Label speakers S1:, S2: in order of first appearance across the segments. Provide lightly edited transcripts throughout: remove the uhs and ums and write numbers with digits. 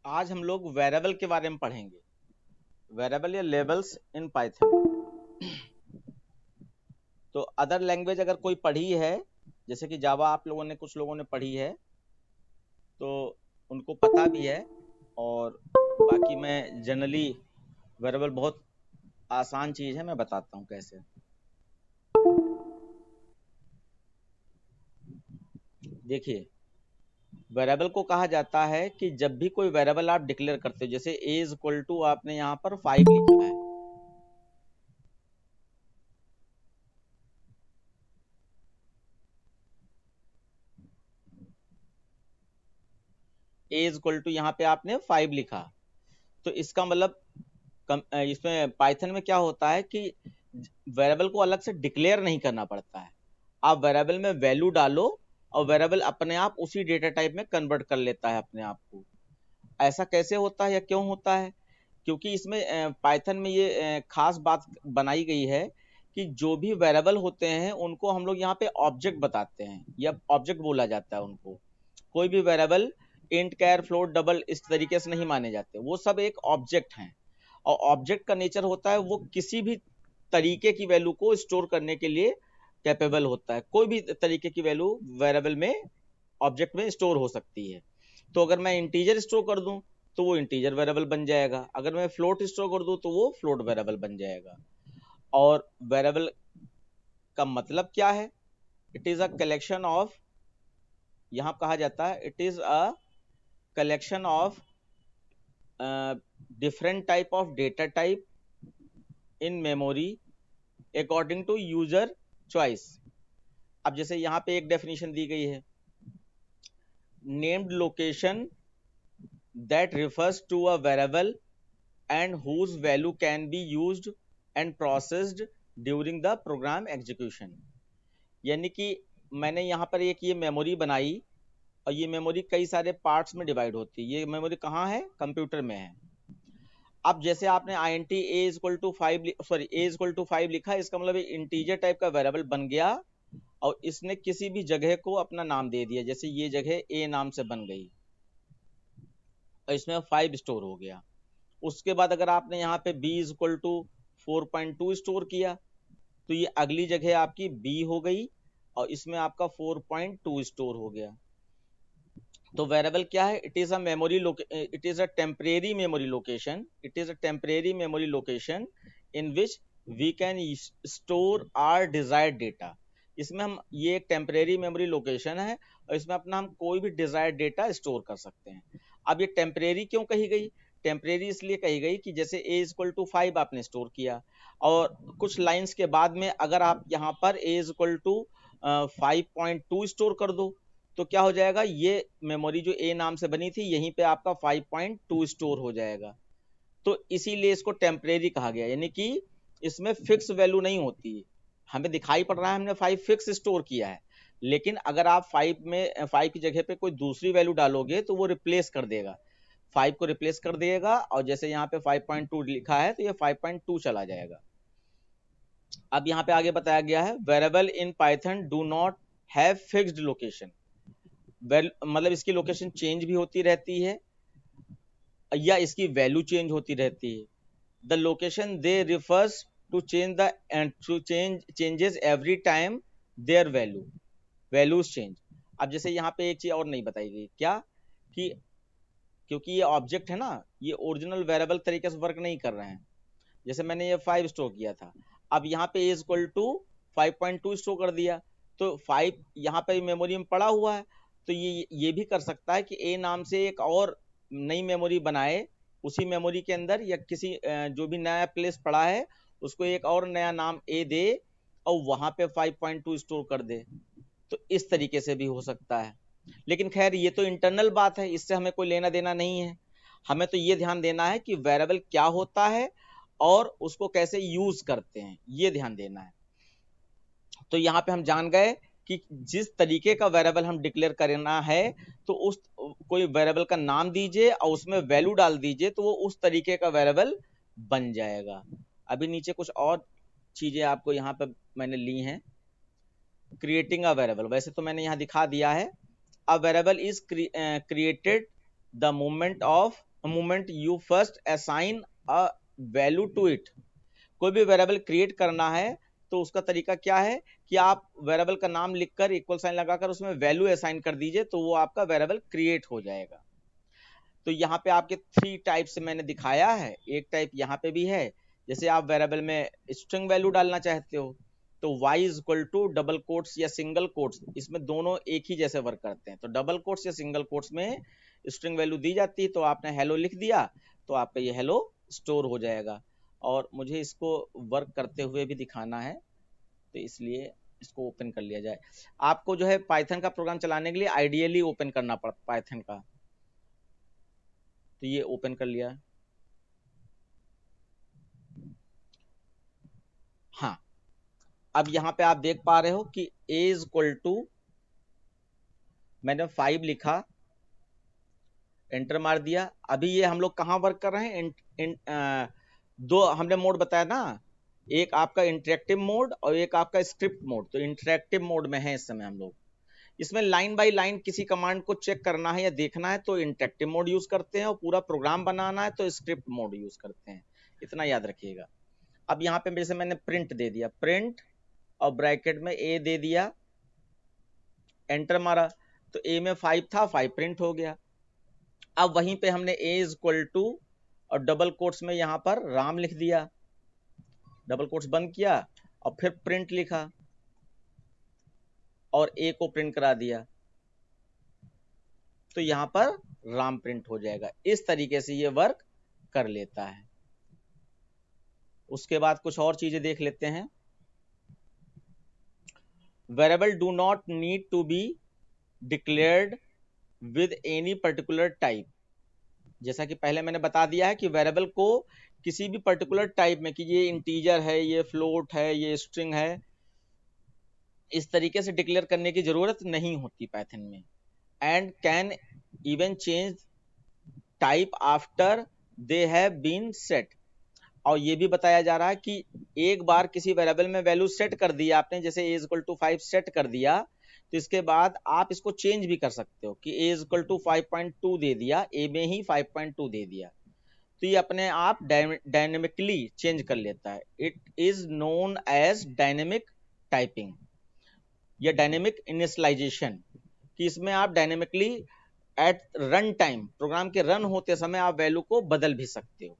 S1: आज हम लोग वेरिएबल के बारे में पढ़ेंगे। वेरिएबल या लेबल्स इन पाइथन। तो अदर लैंग्वेज अगर कोई पढ़ी है, जैसे कि जावा आप लोगों ने कुछ लोगों ने पढ़ी है तो उनको पता भी है। और बाकी मैं जनरली वेरिएबल बहुत आसान चीज़ है, मैं बताता हूँ कैसे। देखिए, वेरिएबल को कहा जाता है कि जब भी कोई वेरिएबल आप डिक्लेयर करते हो, जैसे a इज इक्वल टू आपने यहाँ पर 5 लिखा है, a इज इक्वल टू यहाँ पे आपने 5 लिखा, तो इसका मतलब इसमें पाइथन में क्या होता है कि वेरिएबल को अलग से डिक्लेयर नहीं करना पड़ता है। आप वेरिएबल में वैल्यू डालो और वेरिएबल अपने आप उसी डेटा टाइप में कन्वर्ट कर लेता है अपने आप को। ऐसा कैसे होता है या क्यों होता है? क्योंकि इसमें पाइथन में ये खास बात बनाई गई है कि जो भी वेरिएबल होते हैं उनको हम लोग यहाँ पे ऑब्जेक्ट बताते हैं या ऑब्जेक्ट बोला जाता है उनको। कोई भी वेरिएबल इंट, कैर, फ्लोट, डबल इस तरीके से नहीं माने जाते, वो सब एक ऑब्जेक्ट हैं। और ऑब्जेक्ट का नेचर होता है वो किसी भी तरीके की वैल्यू को स्टोर करने के लिए कैपेबल होता है। कोई भी तरीके की वैल्यू वेरिएबल में, ऑब्जेक्ट में स्टोर हो सकती है। तो अगर मैं इंटीजर स्टोर कर दूं तो वो इंटीजर वेरिएबल बन जाएगा, अगर मैं फ्लोट स्टोर कर दूं तो वो फ्लोट वेरिएबल बन जाएगा। और वेरिएबल का मतलब क्या है? It is a collection of, यहां कहा जाता है it is a collection of different type of data type in memory according to user choice। अब जैसे यहाँ पे एक डेफिनेशन दी गई है, named location that refers to a variable and whose value can be used and processed during the program execution। यानी कि मैंने यहाँ पर एक ये मेमोरी बनाई और ये मेमोरी कई सारे पार्ट्स में डिवाइड होती है। ये मेमोरी कहाँ है? कंप्यूटर में है। अब जैसे आपने int a equal to 5 sorry a equal to 5 लिखा, इसका मतलब इंटीजर टाइप का वेरिएबल बन गया और इसने किसी भी जगह को अपना नाम दे दिया। जैसे ये जगह a नाम से बन गई और इसमें 5 स्टोर हो गया। उसके बाद अगर आपने यहाँ पे b इक्वल टू 4.2 स्टोर किया तो ये अगली जगह आपकी b हो गई और इसमें आपका 4.2 स्टोर हो गया। तो वेरिएबल क्या है? It is a memory, it is a temporary memory location, it is a temporary memory location in which we can store our desired data. इसमें हम, ये एक टेम्परेरी मेमोरी लोकेशन है और इसमें अपना हम कोई भी डिजायर्ड डेटा स्टोर कर सकते हैं। अब ये टेम्परेरी क्यों कही गई? टेम्परेरी इसलिए कही गई कि जैसे a इक्वल टू 5 आपने स्टोर किया और कुछ लाइंस के बाद में अगर आप यहाँ पर a इक्वल टू 5.2 स्टोर कर दो तो क्या हो जाएगा? ये मेमोरी जो ए नाम से बनी थी यहीं पे आपका 5.2 स्टोर हो जाएगा। तो इसीलिए इसको टेम्परेरी कहा गया, यानी कि इसमें फिक्स वैल्यू नहीं होती। हमें दिखाई पड़ रहा है हमने 5 फिक्स स्टोर किया है, लेकिन अगर आप 5 की जगह पे कोई दूसरी वैल्यू डालोगे तो वो रिप्लेस कर देगा, 5 को रिप्लेस कर देगा। और जैसे यहाँ पे 5.2 लिखा है तो ये 5.2 चला जाएगा। अब यहाँ पे आगे बताया गया है, variable in Python do not have fixed location. मतलब इसकी लोकेशन चेंज भी होती रहती है या इसकी वैल्यू चेंज होती रहती है। The location they refers to changes every time their values change. अब जैसे यहाँ पे एक चीज और नहीं बताई गई, क्या कि क्योंकि ये ऑब्जेक्ट है ना, ये ओरिजिनल वेरिएबल तरीके से वर्क नहीं कर रहे हैं। जैसे मैंने ये 5 स्टोर किया था, अब यहाँ पे a इक्वल टू 5.2 स्टोर कर दिया तो 5 यहाँ पे मेमोरी में पड़ा हुआ है। तो ये भी कर सकता है कि a नाम से एक और नई मेमोरी बनाए उसी मेमोरी के अंदर, या किसी जो भी नया प्लेस पड़ा है उसको एक और नया नाम a दे और वहां पे 5.2 स्टोर कर दे। तो इस तरीके से भी हो सकता है। लेकिन खैर ये तो इंटरनल बात है, इससे हमें कोई लेना देना नहीं है। हमें तो ये ध्यान देना है कि वेरिएबल क्या होता है और उसको कैसे यूज करते हैं, ये ध्यान देना है। तो यहाँ पे हम जान गए कि जिस तरीके का वेरिएबल हम डिक्लेयर करना है तो उस कोई वेरिएबल का नाम दीजिए और उसमें वैल्यू डाल दीजिए तो वो उस तरीके का वेरिएबल बन जाएगा। अभी नीचे कुछ और चीजें आपको यहाँ पे मैंने ली हैं। क्रिएटिंग अ वेरिएबल, वैसे तो मैंने यहाँ दिखा दिया है। A variable is created the moment of moment you first assign a value to it. कोई भी वेरिएबल क्रिएट करना है तो उसका तरीका क्या है कि आप वेरिएबल का नाम लिखकर इक्वल साइन लगाकर उसमें वैल्यू असाइन कर दीजिए, तो वो आपका वेरिएबल क्रिएट हो जाएगा। तो यहाँ पे आपके 3 टाइप से मैंने दिखाया है, एक टाइप यहाँ पे भी है। जैसे आप वेरिएबल में स्ट्रिंग वैल्यू डालना चाहते हो तो y is equal to double quotes या सिंगल कोट्स, इसमें दोनों एक ही जैसे वर्क करते हैं। तो डबल कोट्स या सिंगल कोट्स में स्ट्रिंग वैल्यू दी जाती है, तो आपने हेलो लिख दिया तो आपका ये हेलो स्टोर हो जाएगा। और मुझे इसको वर्क करते हुए भी दिखाना है, तो इसलिए इसको ओपन कर लिया जाए। आपको जो है पाइथन का प्रोग्राम चलाने के लिए आइडियली ओपन करना पड़ता पाइथन का, तो ये ओपन कर लिया। हाँ, अब यहाँ पे आप देख पा रहे हो कि a इज इक्वल टू, मैंने 5 लिखा, एंटर मार दिया। अभी ये हम लोग कहाँ वर्क कर रहे हैं, दो हमने मोड बताया ना, एक आपका इंटरेक्टिव मोड और एक आपका स्क्रिप्ट मोड। तो इंटरेक्टिव मोड में है इस समय हम लोग। इसमें लाइन बाय लाइन किसी कमांड को चेक करना है या देखना है तो इंटरेक्टिव मोड यूज करते हैं, और पूरा प्रोग्राम बनाना है तो स्क्रिप्ट मोड यूज करते हैं, इतना याद रखिएगा। अब यहाँ पे जैसे मैंने प्रिंट दे दिया, प्रिंट और ब्रैकेट में a दे दिया, एंटर मारा, तो a में 5 था, 5 प्रिंट हो गया। अब वहीं पे हमने a इज इक्वल टू और डबल कोट्स में यहाँ पर राम लिख दिया, डबल कोट्स बंद किया और फिर प्रिंट लिखा और a को प्रिंट करा दिया, तो यहाँ पर राम प्रिंट हो जाएगा। इस तरीके से ये वर्क कर लेता है। उसके बाद कुछ और चीजें देख लेते हैं। Variable do not need to be declared with any particular type. जैसा कि पहले मैंने बता दिया है कि वेरिएबल को किसी भी पर्टिकुलर टाइप में, कि ये इंटीजर है, ये फ्लोट है, ये स्ट्रिंग है, इस तरीके से डिक्लेयर करने की जरूरत नहीं होती पाइथन में। And can even change type after they have been set. और ये भी बताया जा रहा है कि एक बार किसी वेरिएबल में वैल्यू सेट कर दिया आपने, जैसे a इक्वल टू 5 सेट कर दिया, तो इसके बाद आप इसको चेंज भी कर सकते हो कि a इक्वल टू 5.2 दे दिया, a में ही 5.2 दे दिया, तो ये अपने आप डायनेमिकली चेंज कर लेता है। It is known as dynamic typing या डायनेमिक इनिशियलाइजेशन, कि इसमें आप dynamically at run time, program के रन होते समय आप वैल्यू को बदल भी सकते हो।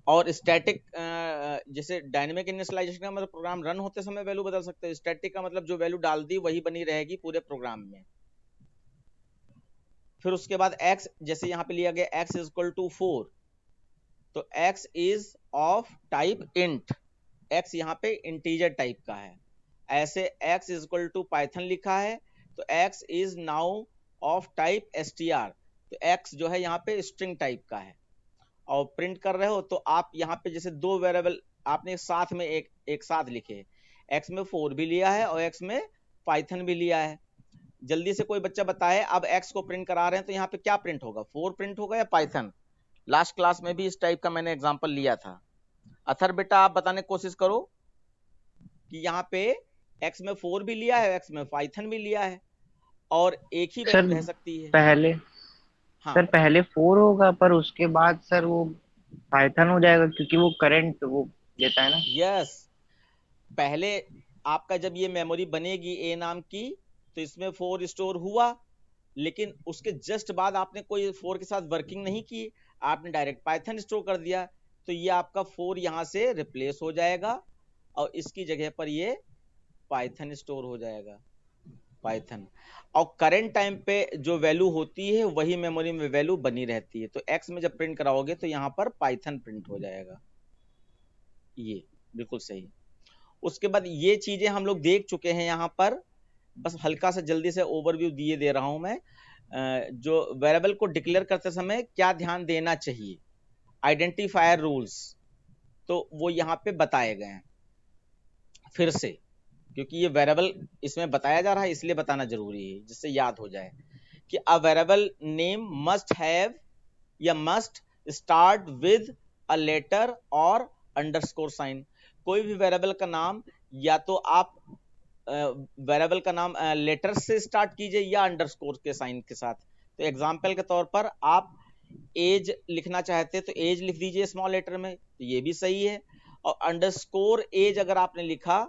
S1: और स्टैटिक, जैसे डायनेमिक इनिशियलाइजेशन का मतलब प्रोग्राम रन होते समय वैल्यू बदल सकते हो, स्टैटिक का मतलब जो वैल्यू डाल दी वही बनी रहेगी पूरे प्रोग्राम में। फिर उसके बाद x, जैसे यहाँ पे लिया गया x इज इक्वल टू 4, तो x is of type int, x यहाँ पे इंटीजर टाइप का है। ऐसे x is equal to Python लिखा है तो x is now of type str, तो x जो है यहाँ पे स्ट्रिंग टाइप का है। और प्रिंट कर रहे हो तो आप यहाँ पे जैसे दो वेरिएबल आपने साथ में एक साथ लिखे, x में 4 भी लिया है और x में पाइथन भी लिया है। जल्दी से कोई बच्चा बताए, अब x को प्रिंट करा रहे हैं तो यहाँ पे क्या प्रिंट होगा, 4 प्रिंट होगा या पाइथन? लास्ट क्लास में भी इस टाइप का मैंने एग्जांपल लिया था। अथर बेटा आप बताने की कोशिश करो कि यहाँ पे x में 4 भी लिया है, x में पाइथन भी लिया है, और एक ही वैल्यू रह सकती है।
S2: पहले
S1: हाँ
S2: सर पहले 4 होगा, पर उसके बाद सर वो पाइथन हो जाएगा, क्योंकि वो करंट वो देता है ना।
S1: यस, पहले आपका जब ये मेमोरी बनेगी a नाम की, तो इसमें 4 स्टोर हुआ, लेकिन उसके जस्ट बाद आपने कोई 4 के साथ वर्किंग नहीं की, आपने डायरेक्ट पाइथन स्टोर कर दिया, तो ये आपका 4 यहाँ से रिप्लेस हो जाएगा और इसकी जगह पर ये पाइथन स्टोर हो जाएगा, पाइथन। और करंट टाइम पे जो वैल्यू होती है वही मेमोरी में वैल्यू बनी रहती है। तो x में जब प्रिंट कराओगे तो यहाँ पर पाइथन प्रिंट हो जाएगा, ये बिल्कुल सही। उसके बाद ये चीजें हम लोग देख चुके हैं, यहाँ पर बस हल्का सा जल्दी से ओवरव्यू दिए दे रहा हूं मैं। जो वेरिएबल को डिक्लेयर करते समय क्या ध्यान देना चाहिए, आइडेंटिफायर रूल्स, तो वो यहाँ पे बताए गए हैं फिर से, क्योंकि ये वेरिएबल इसमें बताया जा रहा है इसलिए बताना जरूरी है, जिससे याद हो जाए कि a variable name must have या must start with a letter और अंडरस्कोर साइन। कोई भी वेरिएबल का नाम या तो आप वेरिएबल का नाम लेटर से स्टार्ट कीजिए या अंडरस्कोर के साइन के साथ, तो एग्जाम्पल के तौर पर आप एज लिखना चाहते हैं तो एज लिख दीजिए स्मॉल लेटर में, तो ये भी सही है। और अंडरस्कोर एज अगर आपने लिखा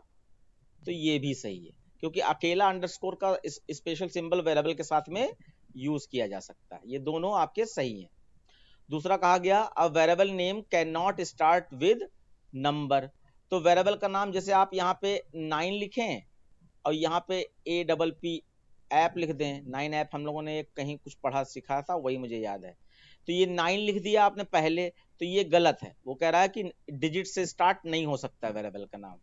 S1: तो ये भी सही है, क्योंकि अकेला अंडरस्कोर का स्पेशल सिंबल वेरिएबल के साथ में यूज किया जा सकता है। ये दोनों आपके सही हैं। दूसरा कहा गया अ variable name can not start with number. तो वेरिएबल का नाम जैसे आप यहाँ पे 9 लिखें और यहाँ पे APP ऐप लिख दें, 9 ऐप हम लोगों ने कहीं कुछ पढ़ा सिखा था, वही मुझे याद है। तो ये 9 लिख दिया आपने पहले, तो ये गलत है। वो कह रहा है कि डिजिट से स्टार्ट नहीं हो सकता वेरिएबल का नाम।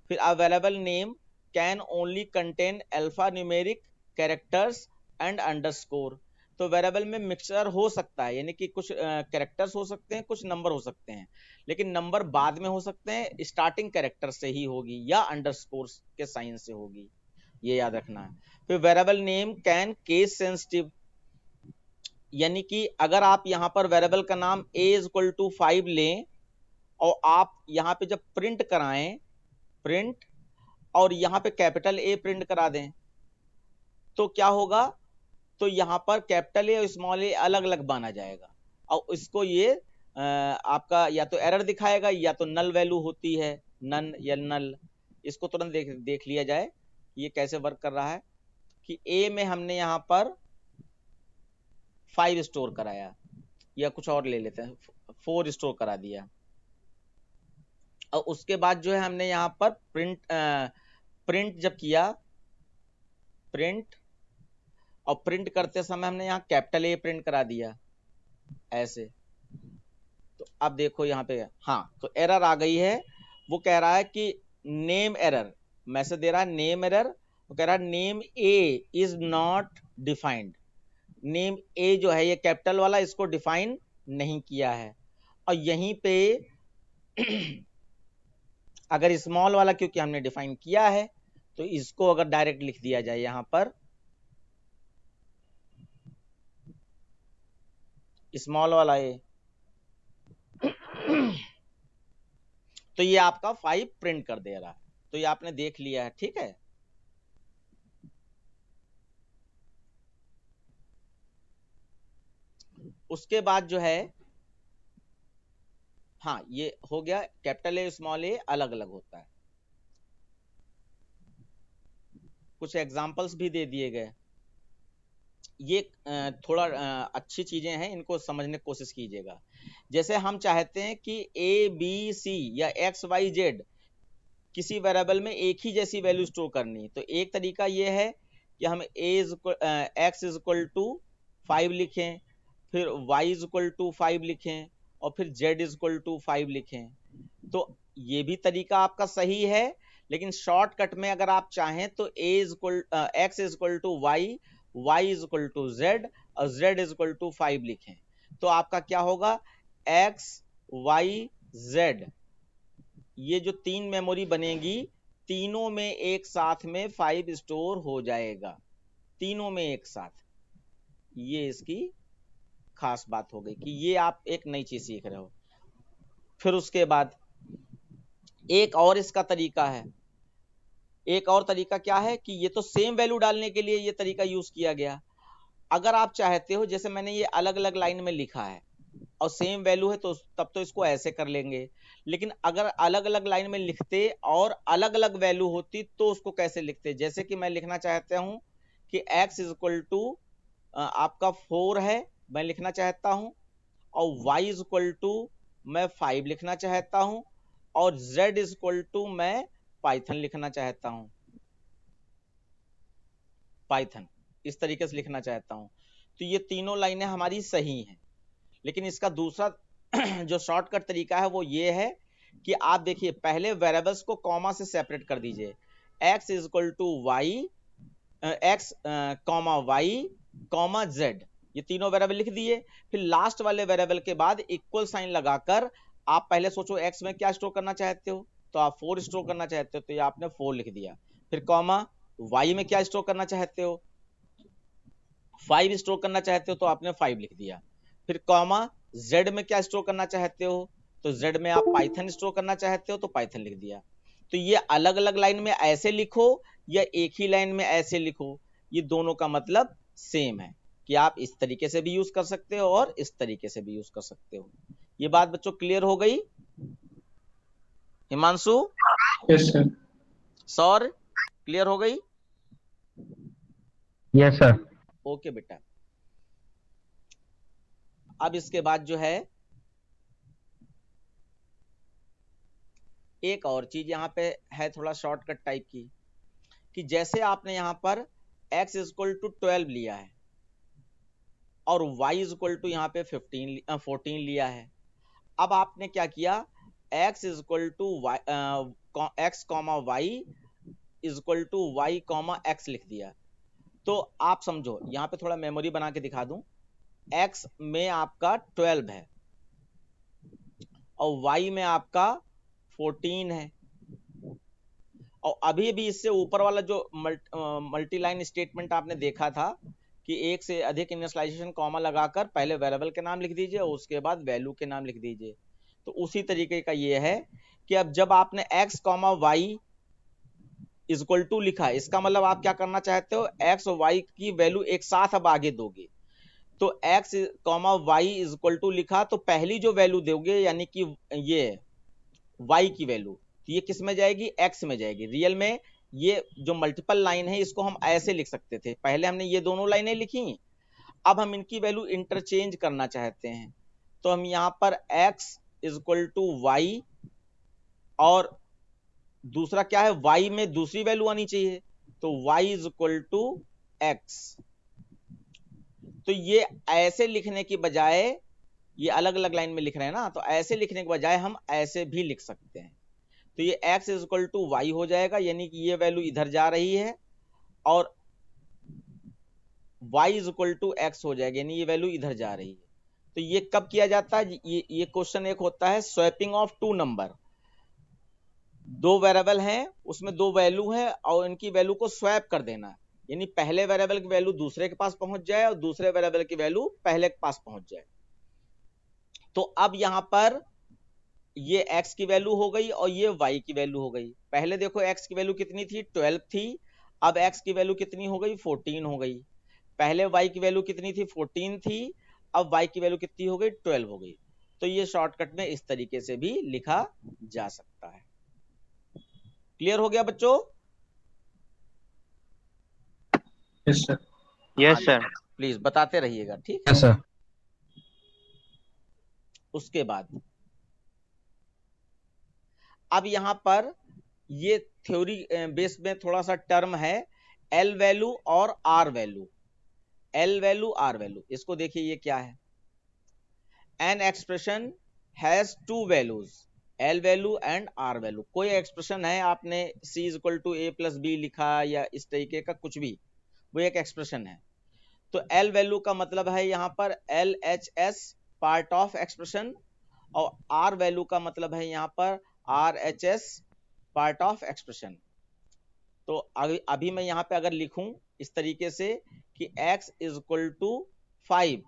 S1: फिर अ variable name can only contain alpha numeric characters and underscore. तो वेरिएबल में मिक्सचर हो सकता है, यानी कि कुछ कैरेक्टर्स हो सकते हैं, कुछ नंबर हो सकते हैं, लेकिन नंबर बाद में हो सकते हैं, स्टार्टिंग कैरेक्टर से ही होगी या अंडरस्कोर के साइन से होगी, ये याद रखना है। फिर variable name can case sensitive, यानी कि अगर आप यहाँ पर वेरिएबल का नाम a=5 लें और आप यहाँ पे जब प्रिंट कराएं, प्रिंट और यहाँ पे कैपिटल A प्रिंट करा दें, तो क्या होगा, तो यहाँ पर कैपिटल A और स्मॉल a अलग अलग माना जाएगा और इसको ये आपका या तो एरर दिखाएगा या तो नल वैल्यू होती है, नन या नल। इसको तुरंत देख लिया जाए कि ये कैसे वर्क कर रहा है। कि A में हमने यहाँ पर 5 स्टोर कराया, या कुछ और ले लेते हैं, 4 स्टोर करा दिया, और उसके बाद जो है हमने यहाँ पर प्रिंट जब किया, प्रिंट, और प्रिंट करते समय हमने यहाँ कैपिटल A प्रिंट करा दिया ऐसे। तो अब देखो यहाँ पे, हाँ, तो एरर आ गई है। वो कह रहा है कि नेम एरर, मैसेज दे रहा है नेम एरर। वो कह रहा है name A is not defined. Name A जो है ये कैपिटल वाला, इसको डिफाइन नहीं किया है। और यहीं पे अगर स्मॉल वाला, क्योंकि हमने डिफाइन किया है, तो इसको अगर डायरेक्ट लिख दिया जाए यहां पर स्मॉल वाला ए, तो ये आपका 5 प्रिंट कर दे रहा है। तो ये आपने देख लिया है, ठीक है। उसके बाद जो है, हाँ, ये हो गया, कैपिटल ए स्मॉल ए अलग अलग होता है। कुछ एग्जांपल्स भी दे दिए गए। ये थोड़ा अच्छी चीजें हैं, इनको समझने की कोशिश कीजिएगा। जैसे हम चाहते हैं कि ABC या XYZ किसी वेरिएबल में एक ही जैसी वैल्यू स्टोर करनी, तो एक तरीका ये है कि हम X=5 लिखें, फिर Y=5 लिखें, और फिर Z=5 लिखें। तो ये भी तरीका आपका सही है, लेकिन शॉर्टकट में अगर आप चाहें तो X=Y, Y=Z और Z=5 लिखें। तो आपका क्या होगा, XYZ, ये जो 3 मेमोरी बनेगी, तीनों में एक साथ में 5 स्टोर हो जाएगा, तीनों में एक साथ। ये इसकी खास बात हो गई कि ये आप एक नई चीज सीख रहे हो। फिर उसके बाद एक और इसका तरीका है। एक और तरीका क्या है कि ये तो सेम वैल्यू डालने के लिए ये तरीका यूज किया गया। अगर आप चाहते हो, जैसे मैंने ये अलग अलग लाइन में लिखा है और सेम वैल्यू है, तो तब तो इसको ऐसे कर लेंगे। लेकिन अगर अलग अलग लाइन में लिखते और अलग अलग वैल्यू होती तो उसको कैसे लिखते, जैसे कि मैं लिखना चाहता हूं कि x= आपका 4 है, मैं लिखना चाहता हूं, और y= मैं 5 लिखना चाहता हूं, और z= मैं पाइथन लिखना चाहता हूं, पाइथन इस तरीके से लिखना चाहता हूं। तो ये तीनों लाइनें हमारी सही हैं। लेकिन इसका दूसरा जो शॉर्टकट तरीका है वो ये है कि आप देखिए, पहले वेरिएबल्स को कॉमा से सेपरेट कर दीजिए। x=y, x, y, z, ये तीनों वेरिएबल लिख दिए। फिर लास्ट वाले वेरिएबल के बाद इक्वल साइन लगाकर आप पहले सोचो x में क्या स्टोर करना चाहते हो, तो आप 4 स्टोर करना चाहते हो, तो ये आपने 4 लिख दिया। फिर कॉमा, y में क्या स्टोर करना चाहते हो, 5 स्टोर करना चाहते हो, तो आपने 5 लिख दिया। फिर कॉमा, z में क्या स्टोर करना चाहते हो, तो z में आप पाइथन स्टोर करना चाहते हो, तो पाइथन लिख दिया। तो ये अलग अलग लाइन में ऐसे लिखो या एक ही लाइन में ऐसे लिखो, ये दोनों का मतलब सेम है। कि आप इस तरीके से भी यूज कर सकते हो और इस तरीके से भी यूज कर सकते हो। ये बात बच्चों क्लियर हो गई? हिमांशु?
S3: Yes sir.
S1: सौर, क्लियर हो गई?
S3: Yes sir.
S1: ओके बेटा। अब इसके बाद जो है एक और चीज यहाँ पे है थोड़ा शॉर्टकट टाइप की, कि जैसे आपने यहाँ पर x इक्वल टू 12 लिया है और y इक्वल टू यहाँ पे 14 लिया है। अब आपने क्या किया, x equal to x comma y equal to y comma x लिख दिया। तो आप समझो, यहाँ पे थोड़ा मेमोरी बना के दिखा दूं, x में आपका 12 है और y में आपका 14 है, और अभी भी इससे ऊपर वाला जो मल्टी लाइन स्टेटमेंट आपने देखा था कि एक से अधिक इनिशियलाइजेशन कॉमा लगाकर पहले वेरिएबल के नाम लिख दीजिए और उसके बाद वैल्यू के नाम लिख दीजिए। तो उसी तरीके का ये है कि अब जब आपने x comma y equal to लिखा, इसका मतलब आप क्या करना चाहते हो, x और y की वैल्यू एक साथ अब आगे दोगे। तो x comma y equal to लिखा तो पहली जो वैल्यू दोगे यानी कि ये y की वैल्यू, तो ये किस में जाएगी, x में जाएगी। रियल में ये जो मल्टीपल लाइन है इसको हम ऐसे लिख सकते थे, पहले हमने ये दोनों लाइनें लिखी, अब हम इनकी वैल्यू इंटरचेंज करना चाहते हैं। तो हम यहाँ पर x इक्वल टू वाई और दूसरा क्या है, y में दूसरी वैल्यू आनी चाहिए, तो y इक्वल टू एक्स। तो ये ऐसे लिखने की बजाय, ये अलग अलग लाइन में लिख रहे हैं ना, तो ऐसे लिखने के बजाय हम ऐसे भी लिख सकते हैं। तो ये x इक्वल टू वाई हो जाएगा, यानी कि ये वैल्यू इधर जा रही है और y इक्वल टू एक्स हो जाएगा, यानी ये वैल्यू इधर जा रही है। तो ये कब किया जाता है, ये क्वेश्चन एक होता है स्वैपिंग ऑफ टू नंबर। दो वेरिएबल हैं, उसमें दो वैल्यू है और इनकी वैल्यू को स्वैप कर देना, यानी पहले वेरिएबल की वैल्यू दूसरे के पास पहुंच जाए और दूसरे वेरिएबल की वैल्यू पहले के पास पहुंच जाए। तो अब यहां पर ये x की वैल्यू हो गई और ये y की वैल्यू हो गई। पहले देखो x की वैल्यू कितनी थी, 12 थी, अब x की वैल्यू कितनी हो गई, 14 हो गई। पहले y की वैल्यू कितनी थी, 14 थी, अब y की वैल्यू कितनी हो गई, 12 हो गई। तो ये शॉर्टकट में इस तरीके से भी लिखा जा सकता है। क्लियर हो गया बच्चों?
S3: Yes sir.
S2: Yes sir.
S1: Please बताते रहिएगा, ठीक है?
S3: Yes sir.
S1: उसके बाद अब यहां पर ये थ्योरी बेस में थोड़ा सा टर्म है एल वैल्यू और R value. L value, R value, इसको देखिए ये क्या है। An expression has two values, L value and R value. कोई एक्सप्रेशन है, आपने c equal to A plus B लिखा या इस तरीके का कुछ भी, वो एक एक्सप्रेशन है। तो एल वैल्यू का मतलब है यहाँ पर L H S part of expression, और आर वैल्यू का मतलब है यहाँ पर R H S part of expression. तो अभी मैं यहाँ पे अगर लिखूं इस तरीके से कि x इज इक्वल टू 5,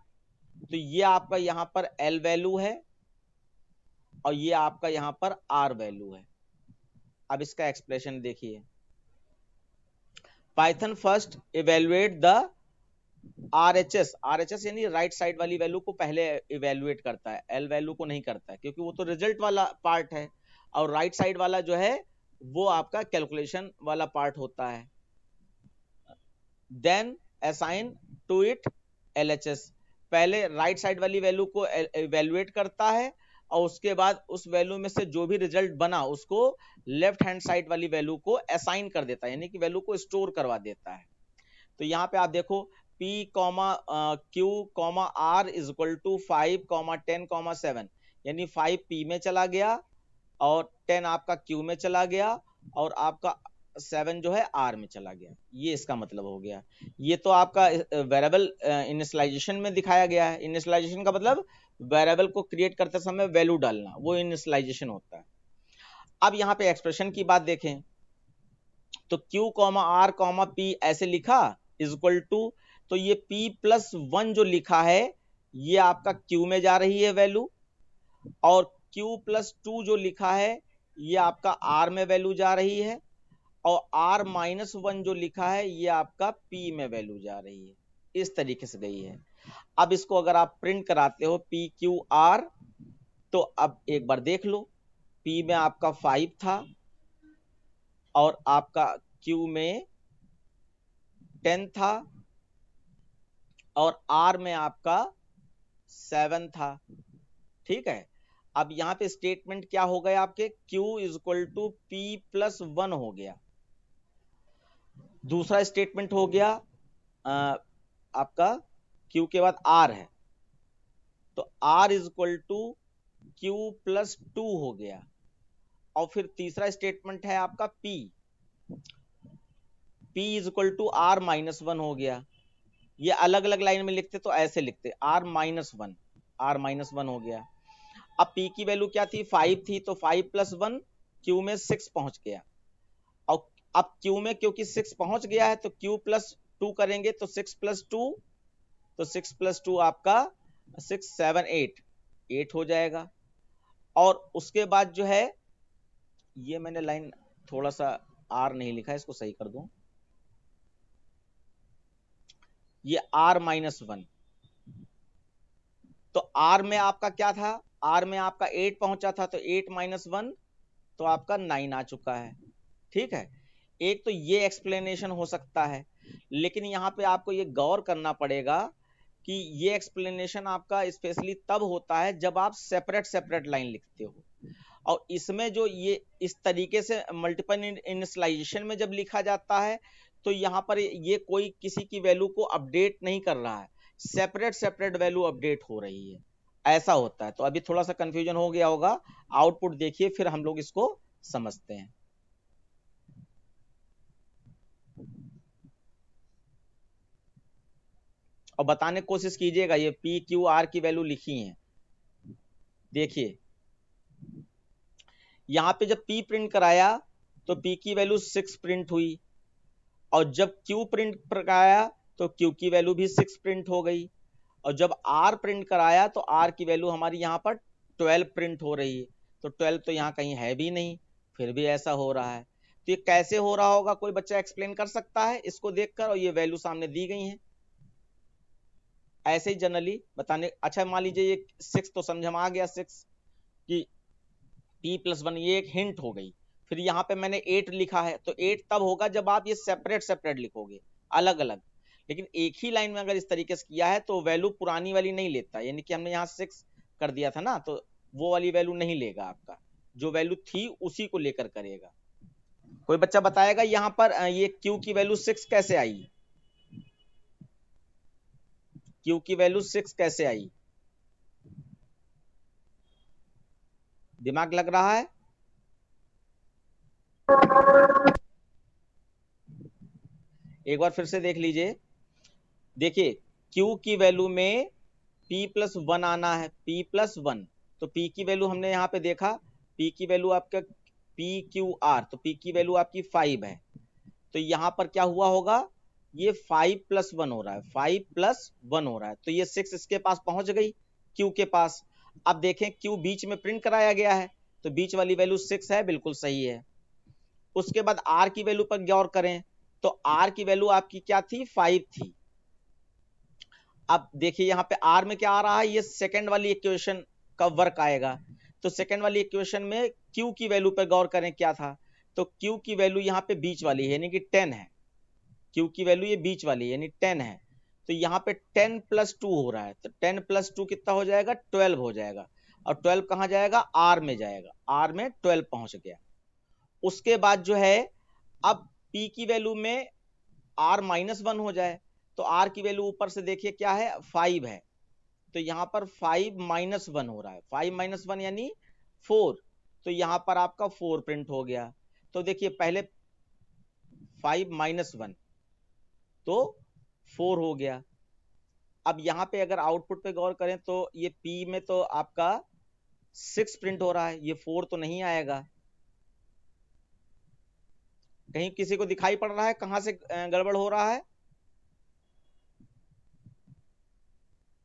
S1: तो ये आपका यहाँ पर एल वैल्यू है और ये आपका यहाँ पर आर वैल्यू है। अब इसका एक्सप्रेशन देखिए, Python first evaluate the RHS, RHS यानी राइट साइड वाली वैल्यू को पहले इवेल्युएट करता है, एल वैल्यू को नहीं करता है, क्योंकि वो तो रिजल्ट वाला पार्ट है और राइट साइड वाला जो है वो आपका कैलकुलेशन वाला पार्ट होता है। Then assign to it LHS, पहले राइट साइड वाली वैल्यू को इवेल्युएट करता है और उसके बाद उस वैल्यू में से जो भी रिजल्ट बना उसको लेफ्ट हैंड साइड वाली वैल्यू को असाइन कर देता है, यानी कि वैल्यू को स्टोर करवा देता है। तो यहाँ पे आप देखो P Q R is equal to 5 10 7, यानी 5 P में चला गया और 10 आपका Q में चला गया और आपका 7 जो है R में चला गया। ये इसका मतलब हो गया। ये तो आपका वेरिएबल इनिशियलाइजेशन में दिखाया गया है। इनिशियलाइजेशन का मतलब वेरिएबल को क्रिएट करते समय वैल्यू डालना, वो इनिशियलाइजेशन होता है। अब यहाँ पे एक्सप्रेशन की बात देखें तो Q R P ऐसे लिखा इज इक्वल टू, तो ये P प्लस 1 जो लिखा है ये आपका Q में जा रही है वैल्यू, और Q प्लस 2 जो लिखा है ये आपका R में वैल्यू जा रही है, और R माइनस 1 जो लिखा है ये आपका P में वैल्यू जा रही है। इस तरीके से गई है। अब इसको अगर आप प्रिंट कराते हो पी क्यू आर, तो अब एक बार देख लो, पी में आपका 5 था और आपका क्यू में 10 था और आर में आपका 7 था। ठीक है, अब यहाँ पे स्टेटमेंट क्या हो गया आपके, Q is equal to P plus 1 हो गया। दूसरा स्टेटमेंट हो गया आपका Q के बाद R है, तो R is equal to Q plus 2 हो गया। और फिर तीसरा स्टेटमेंट है आपका P is equal to R minus 1 हो गया। ये अलग अलग लाइन में लिखते तो ऐसे लिखते R माइनस 1 हो गया। अब P की वैल्यू क्या थी, 5 थी, तो 5 प्लस 1 Q में 6 पहुंच गया। और अब Q में क्योंकि 6 पहुंच गया है तो Q प्लस 2 करेंगे तो 6 प्लस 2, तो 6 प्लस 2 आपका 6 7 8 हो जाएगा। और उसके बाद जो है, ये मैंने लाइन थोड़ा सा R नहीं लिखा है, इसको सही कर दूं, ये R माइनस 1, तो R में आपका क्या था, R में आपका 8 पहुंचा था, तो 8 माइनस 1 तो आपका 9 आ चुका है। ठीक है, एक तो ये एक्सप्लेनेशन हो सकता है, लेकिन यहाँ पे आपको ये गौर करना पड़ेगा कि ये एक्सप्लेनेशन आपका स्पेशली तब होता है जब आप सेपरेट लाइन लिखते हो। और इसमें जो ये इस तरीके से मल्टीपल इनिशियलाइजेशन में जब लिखा जाता है, तो यहाँ पर ये कोई किसी की वैल्यू को अपडेट नहीं कर रहा है, सेपरेट वैल्यू अपडेट हो रही है, ऐसा होता है। तो अभी थोड़ा सा कंफ्यूजन हो गया होगा, आउटपुट देखिए फिर हम लोग इसको समझते हैं। और बताने की कोशिश कीजिएगा, ये पी क्यू आर की वैल्यू लिखी है, देखिए यहाँ पे जब P प्रिंट कराया तो P की वैल्यू 6 प्रिंट हुई, और जब Q प्रिंट कराया तो Q की वैल्यू भी 6 प्रिंट हो गई, और जब R प्रिंट कराया तो R की वैल्यू हमारी यहाँ पर 12 प्रिंट हो रही है। तो 12 तो यहाँ कहीं है भी नहीं, फिर भी ऐसा हो रहा है। तो ये कैसे हो रहा होगा, कोई बच्चा एक्सप्लेन कर सकता है इसको देखकर? और ये वैल्यू सामने दी गई है, ऐसे ही जनरली बताने। अच्छा मान लीजिए ये 6 तो समझ में आ गया, 6 कि P प्लस 1, ये एक हिंट हो गई। फिर यहाँ पे मैंने 8 लिखा है, तो 8 तब होगा जब आप ये सेपरेट लिखोगे, अलग अलग। लेकिन एक ही लाइन में अगर इस तरीके से किया है तो वैल्यू पुरानी वाली नहीं लेता, यानी कि हमने यहाँ 6 कर दिया था ना, तो वो वाली वैल्यू नहीं लेगा, आपका जो वैल्यू थी उसी को लेकर करेगा। कोई बच्चा बताएगा यहाँ पर ये Q की वैल्यू 6 कैसे आई, Q की वैल्यू 6 कैसे आई? दिमाग लग रहा है? एक बार फिर से देख लीजिए, देखिए Q की वैल्यू में P प्लस 1 आना है, P प्लस 1, तो P की वैल्यू हमने यहाँ पे देखा, P की वैल्यू आपका PQR, तो P की वैल्यू आपकी 5 है। तो यहाँ पर क्या हुआ होगा, ये 5 प्लस 1 हो रहा है, 5 प्लस 1 हो रहा है, तो ये 6 इसके पास पहुंच गई Q के पास। अब देखें Q बीच में प्रिंट कराया गया है, तो बीच वाली वैल्यू 6 है, बिल्कुल सही है। उसके बाद R की वैल्यू पर गौर करें, तो R की वैल्यू आपकी क्या थी, 5 थी। अब देखिए यहाँ पे R में क्या आ रहा है, ये सेकंड वाली इक्वेशन का वर्क आएगा। तो सेकंड वाली इक्वेशन में Q की वैल्यू पर गौर करें क्या था, तो Q की वैल्यू यहाँ पे बीच वाली है, यानी कि 10 है। Q की वैल्यू ये बीच वाली है, यानी 10 है। तो यहाँ पे 10 प्लस 2 हो रहा है, तो 10 प्लस 2 कितना हो जाएगा, 12 हो जाएगा। और 12 कहाँ जाएगा, R में जाएगा, R में 12 पहुंच गया। उसके बाद जो है, अब P की वैल्यू में R माइनस 1 हो जाए, तो R की वैल्यू ऊपर से देखिए क्या है, 5 है, तो यहाँ पर 5 माइनस 1 हो रहा है, 5 माइनस 1 यानी 4, तो यहाँ पर आपका 4 प्रिंट हो गया। तो देखिए पहले 5 माइनस 1 तो 4 हो गया। अब यहाँ पे अगर आउटपुट पे गौर करें तो ये P में तो आपका 6 प्रिंट हो रहा है, ये 4 तो नहीं आएगा। कहीं किसी को दिखाई पड़ रहा है कहां से गड़बड़ हो रहा है?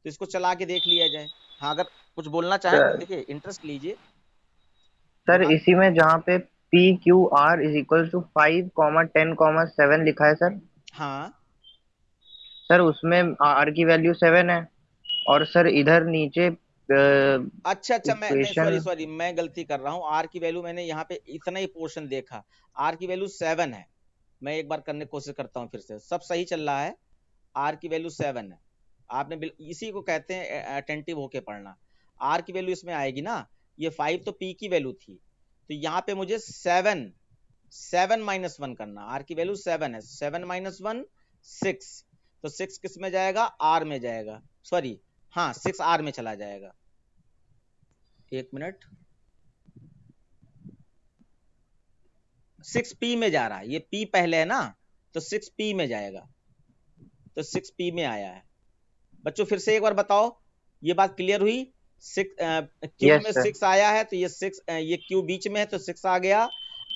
S1: तो इसको चला के देख लिया जाए। हाँ, अगर कुछ बोलना चाहें तो देखिए इंटरेस्ट लीजिए।
S2: सर
S1: दिमाग,
S2: इसी में जहाँ पे PQR इज इक्वल टू 5, 10, 7 लिखा है सर,
S1: हाँ
S2: सर उसमें आर की वैल्यू 7 है, और सर इधर नीचे
S1: अच्छा अच्छा, मैं नहीं,
S2: इक्वेशन।
S1: सॉरी सॉरी, मैं गलती कर रहा हूँ। आर की वैल्यू मैंने यहाँ पे इतना ही पोर्शन देखा। आर की वैल्यू 7 है। मैं एक बार करने की कोशिश करता हूँ फिर से, सब सही चल रहा है। आर की वैल्यू 7 है। आपने इसी को कहते हैं अटेंटिव होके पढ़ना। आर की वैल्यू इसमें आएगी ना, ये 5 तो पी की वैल्यू थी, तो यहाँ पे मुझे 7 माइनस 1 करना। आर की वैल्यू 7 है, 7 माइनस 1 6। तो 6 किस में जाएगा? आर में जाएगा। सॉरी, हाँ 6 आर में चला जाएगा। एक मिनट, 6 पी में जा रहा है, ये पी पहले है ना, तो 6 पी में जाएगा। तो 6 पी में आया है। बच्चों फिर से एक बार बताओ, ये बात क्लियर हुई? क्यू
S2: यस
S1: में
S2: सर।
S1: 6 आया है, तो ये 6, ये क्यू बीच में है तो 6 आ गया।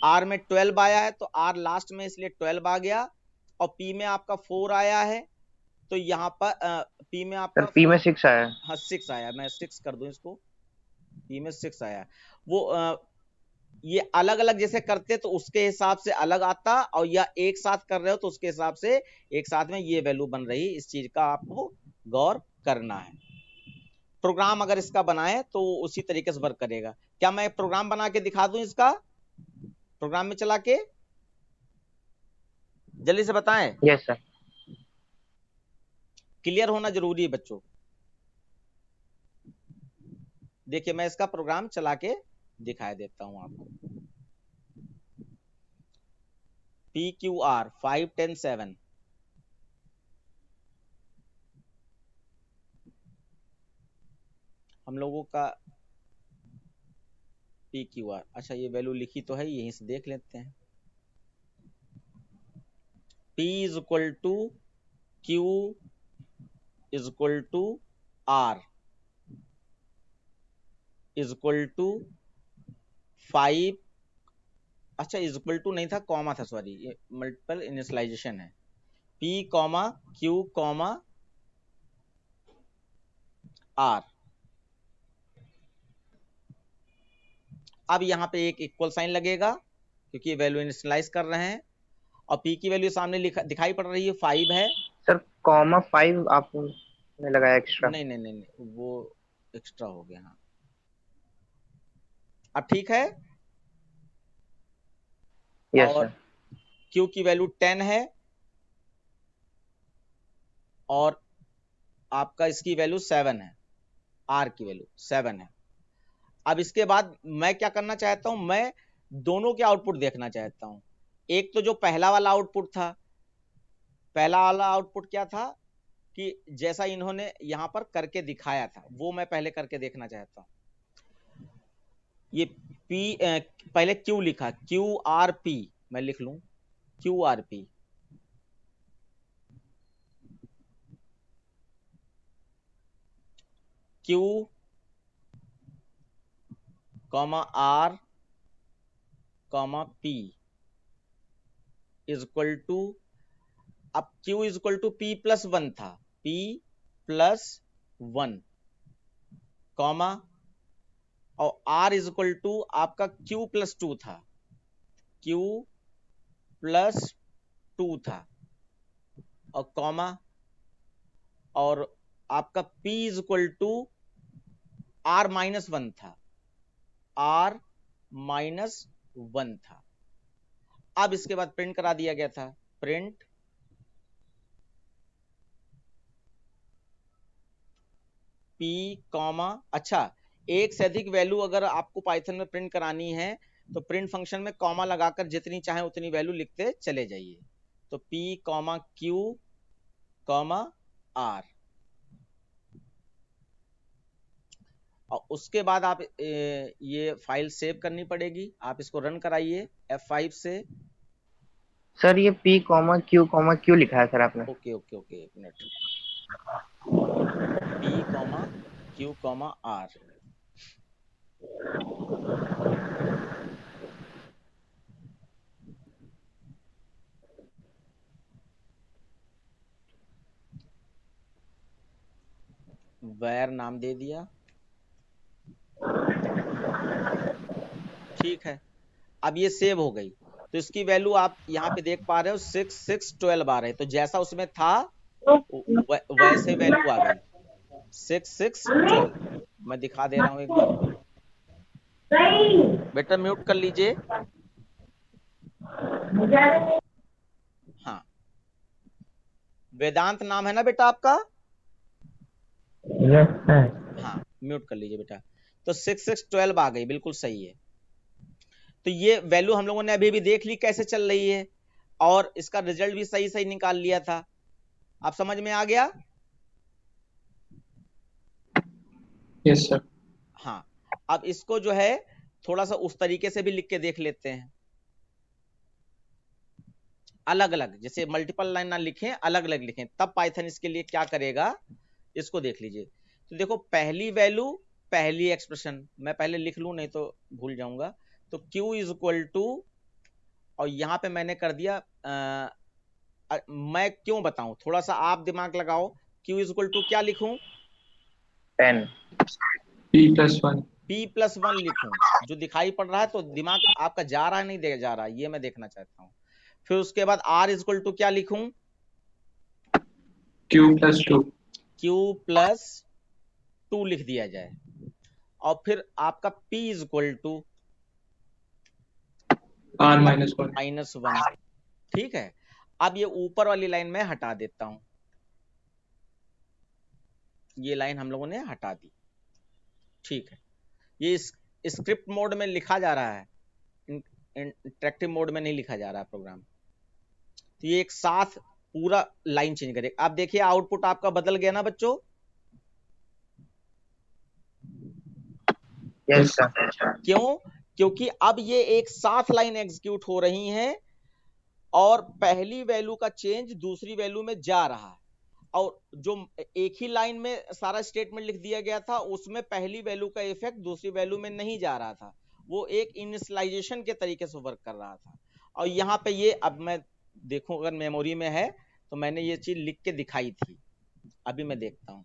S1: आर में 12 आया है, तो आर लास्ट में, इसलिए 12 आ गया। और पी में आपका 4 आया है, तो यहाँ पर पी में
S2: सर
S1: आपका
S2: पी में
S1: 4,
S2: 6 आया।
S1: हाँ 6 आया। मैं 6 कर दूं इसको, पी में 6 आया। वो ये अलग अलग जैसे करते तो उसके हिसाब से अलग आता, और या एक साथ कर रहे हो तो उसके हिसाब से एक साथ में ये वैल्यू बन रही। इस चीज का आपको गौर करना है। प्रोग्राम अगर इसका बनाए तो उसी तरीके से वर्क करेगा। क्या मैं प्रोग्राम बना के दिखा दूं इसका, प्रोग्राम में चला के? जल्दी से बताएं,
S2: यस सर।
S1: क्लियर होना जरूरी है बच्चों। देखिए मैं इसका प्रोग्राम चला के दिखा देता हूं आपको। PQR 5 10 7, हम लोगों का PQR, अच्छा ये वैल्यू लिखी तो है, यहीं से देख लेते हैं। P is equal to Q is equal to R is equal to 5, अच्छा इज इक्वल टू नहीं था, कॉमा था, सॉरी, ये मल्टीपल इनिशियलाइजेशन है। P comma Q comma R। अब यहाँ पे एक इक्वल साइन लगेगा क्योंकि वैल्यू इनिशियलाइज कर रहे हैं, और P की वैल्यू सामने दिखाई पड़ रही है, 5 है।
S2: सर कॉमा 5 आपने लगाया एक्स्ट्रा।
S1: नहीं नहीं नहीं नहीं, वो एक्स्ट्रा हो गया। हाँ अब ठीक है।
S2: यस
S1: और
S2: सर।
S1: Q की वैल्यू 10 है, और आपका इसकी वैल्यू 7 है, R की वैल्यू 7 है। अब इसके बाद मैं क्या करना चाहता हूं, मैं दोनों के आउटपुट देखना चाहता हूं। एक तो जो पहला वाला आउटपुट था, पहला वाला आउटपुट क्या था कि जैसा इन्होंने यहां पर करके दिखाया था, वो मैं पहले करके देखना चाहता हूं। ये P पहले Q लिखा, QRP मैं लिख लूं, QRP। Q comma R comma P is equal to, अब Q is equal to P plus 1 था, P प्लस 1 कॉमा, और R इज इक्वल टू आपका Q प्लस 2 था, Q प्लस 2 था, और कॉमा, और आपका P is equal to R minus 1 था, R माइनस 1 था। अब इसके बाद प्रिंट करा दिया गया था, प्रिंट P कॉमा, अच्छा एक से अधिक वैल्यू अगर आपको पाइथन में प्रिंट करानी है तो प्रिंट फंक्शन में कॉमा लगाकर जितनी चाहे उतनी वैल्यू लिखते चले जाइए। तो P comma Q comma R, और उसके बाद आप ये फाइल सेव करनी पड़ेगी। आप इसको रन कराइए F5 से।
S2: सर ये P कॉमा Q लिखा है सर आपने।
S1: ओके ओके ओके, एक minute, P comma Q comma R। वैर नाम दे दिया, ठीक है। अब ये सेव हो गई, तो इसकी वैल्यू आप यहाँ पे देख पा रहे हो 6 6 12 आ रहे, तो जैसा उसमें था वैसे वैल्यू आ गई 6 6 12। मैं दिखा दे रहा हूं एक बार, बेटा म्यूट कर लीजिए। हाँ, वेदांत नाम है ना बेटा आपका?
S2: Yes sir.
S1: हाँ, म्यूट कर लीजिए बेटा। तो 6 6 12 आ गई, बिल्कुल सही है। तो ये वैल्यू हम लोगों ने अभी भी देख ली कैसे चल रही है, और इसका रिजल्ट भी सही सही निकाल लिया था। आप समझ में आ गया?
S3: Yes sir.
S1: हाँ, अब इसको जो है थोड़ा सा उस तरीके से भी लिख के देख लेते हैं, अलग अलग, जैसे मल्टीपल लाइन ना लिखें, अलग अलग लिखें, तब पाइथन इसके लिए क्या करेगा, इसको देख लीजिए। तो देखो, पहली वैल्यू, पहली एक्सप्रेशन मैं पहले लिख लूं, नहीं तो भूल जाऊंगा। तो q इज इक्वल टू, और यहां पे मैंने कर दिया मैं क्यों बताऊं, थोड़ा सा आप दिमाग लगाओ। q इज इक्वल टू क्या लिखूं?
S2: 10।
S3: p+1।
S1: p+1 लिखूं, जो दिखाई पड़ रहा है, तो दिमाग आपका जा रहा है नहीं दे जा रहा है, ये मैं देखना चाहता हूं। फिर उसके बाद r इज इक्वल टू क्या लिखूं?
S3: q+2।
S1: q+2 लिख दिया जाए, और फिर आपका p is equal to
S3: r-1।
S1: -1। ठीक है, अब ये ऊपर वाली लाइन में हटा देता हूं, ये लाइन हम लोगों ने हटा दी। ठीक है, ये स्क्रिप्ट मोड में लिखा जा रहा है, इंटरेक्टिव मोड में नहीं लिखा जा रहा है प्रोग्राम। तो ये एक साथ पूरा लाइन चेंज करेगा। आप देखिए आउटपुट आपका बदल गया ना बच्चों?
S2: Yes sir.
S1: क्यों? क्योंकि अब ये एक साथ लाइन एग्जीक्यूट हो रही है, और पहली वैल्यू का चेंज दूसरी वैल्यू में जा रहा है, और जो एक ही लाइन में सारा स्टेटमेंट लिख दिया गया था, उसमें पहली वैल्यू का इफेक्ट दूसरी वैल्यू में नहीं जा रहा था, वो एक इनिशियलाइजेशन के तरीके से वर्क कर रहा था। और यहाँ पे ये, अब मैं देखूं अगर मेमोरी में है, तो मैंने ये चीज लिख के दिखाई थी, अभी मैं देखता हूं।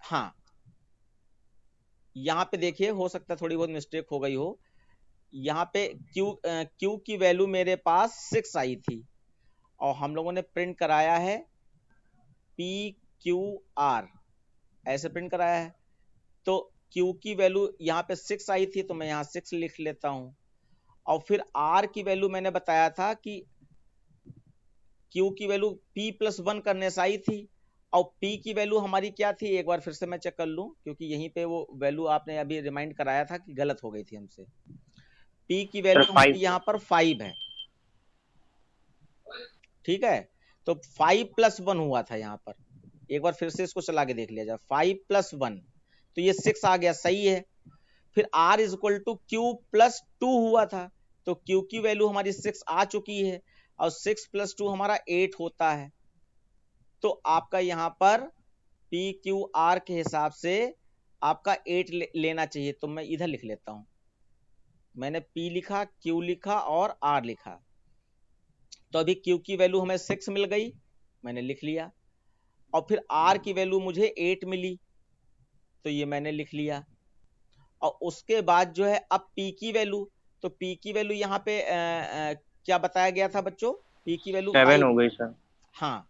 S1: हाँ, यहाँ पे देखिए, हो सकता है थोड़ी बहुत मिस्टेक हो गई हो। यहाँ पे Q की वैल्यू मेरे पास 6 आई थी, और हम लोगों ने प्रिंट कराया है PQR, ऐसे प्रिंट कराया है। तो Q की वैल्यू यहाँ पे 6 आई थी, तो मैं यहाँ 6 लिख लेता हूं। और फिर R की वैल्यू मैंने बताया था कि Q की वैल्यू P+1 करने से आई थी, और P की वैल्यू हमारी क्या थी, एक बार फिर से मैं चेक कर लूं, क्योंकि यहीं पे वो वैल्यू आपने अभी रिमाइंड कराया था कि गलत हो गई थी हमसे। P की वैल्यू हमारी यहाँ पर 5 है, ठीक है। तो 5+1 हुआ था यहाँ पर, एक बार फिर से इसको चला के देख लिया जाए, 5+1, तो ये 6 आ गया, सही है। फिर R is equal to Q+2 हुआ था, तो Q की वैल्यू हमारी 6 आ चुकी है, और 6+2 हमारा 8 होता है। तो आपका यहाँ पर PQR के हिसाब से आपका 8 लेना चाहिए, तो मैं इधर लिख लेता हूं, मैंने P लिखा, Q लिखा और R लिखा। तो अभी Q की वैल्यू हमें 6 मिल गई, मैंने लिख लिया, और फिर R की वैल्यू मुझे 8 मिली, तो ये मैंने लिख लिया। और उसके बाद जो है अब P की वैल्यू, तो P की वैल्यू यहाँ पे क्या बताया गया था बच्चों? P की वैल्यू
S2: 7
S1: 5।
S2: हो गई सर।
S1: हाँ,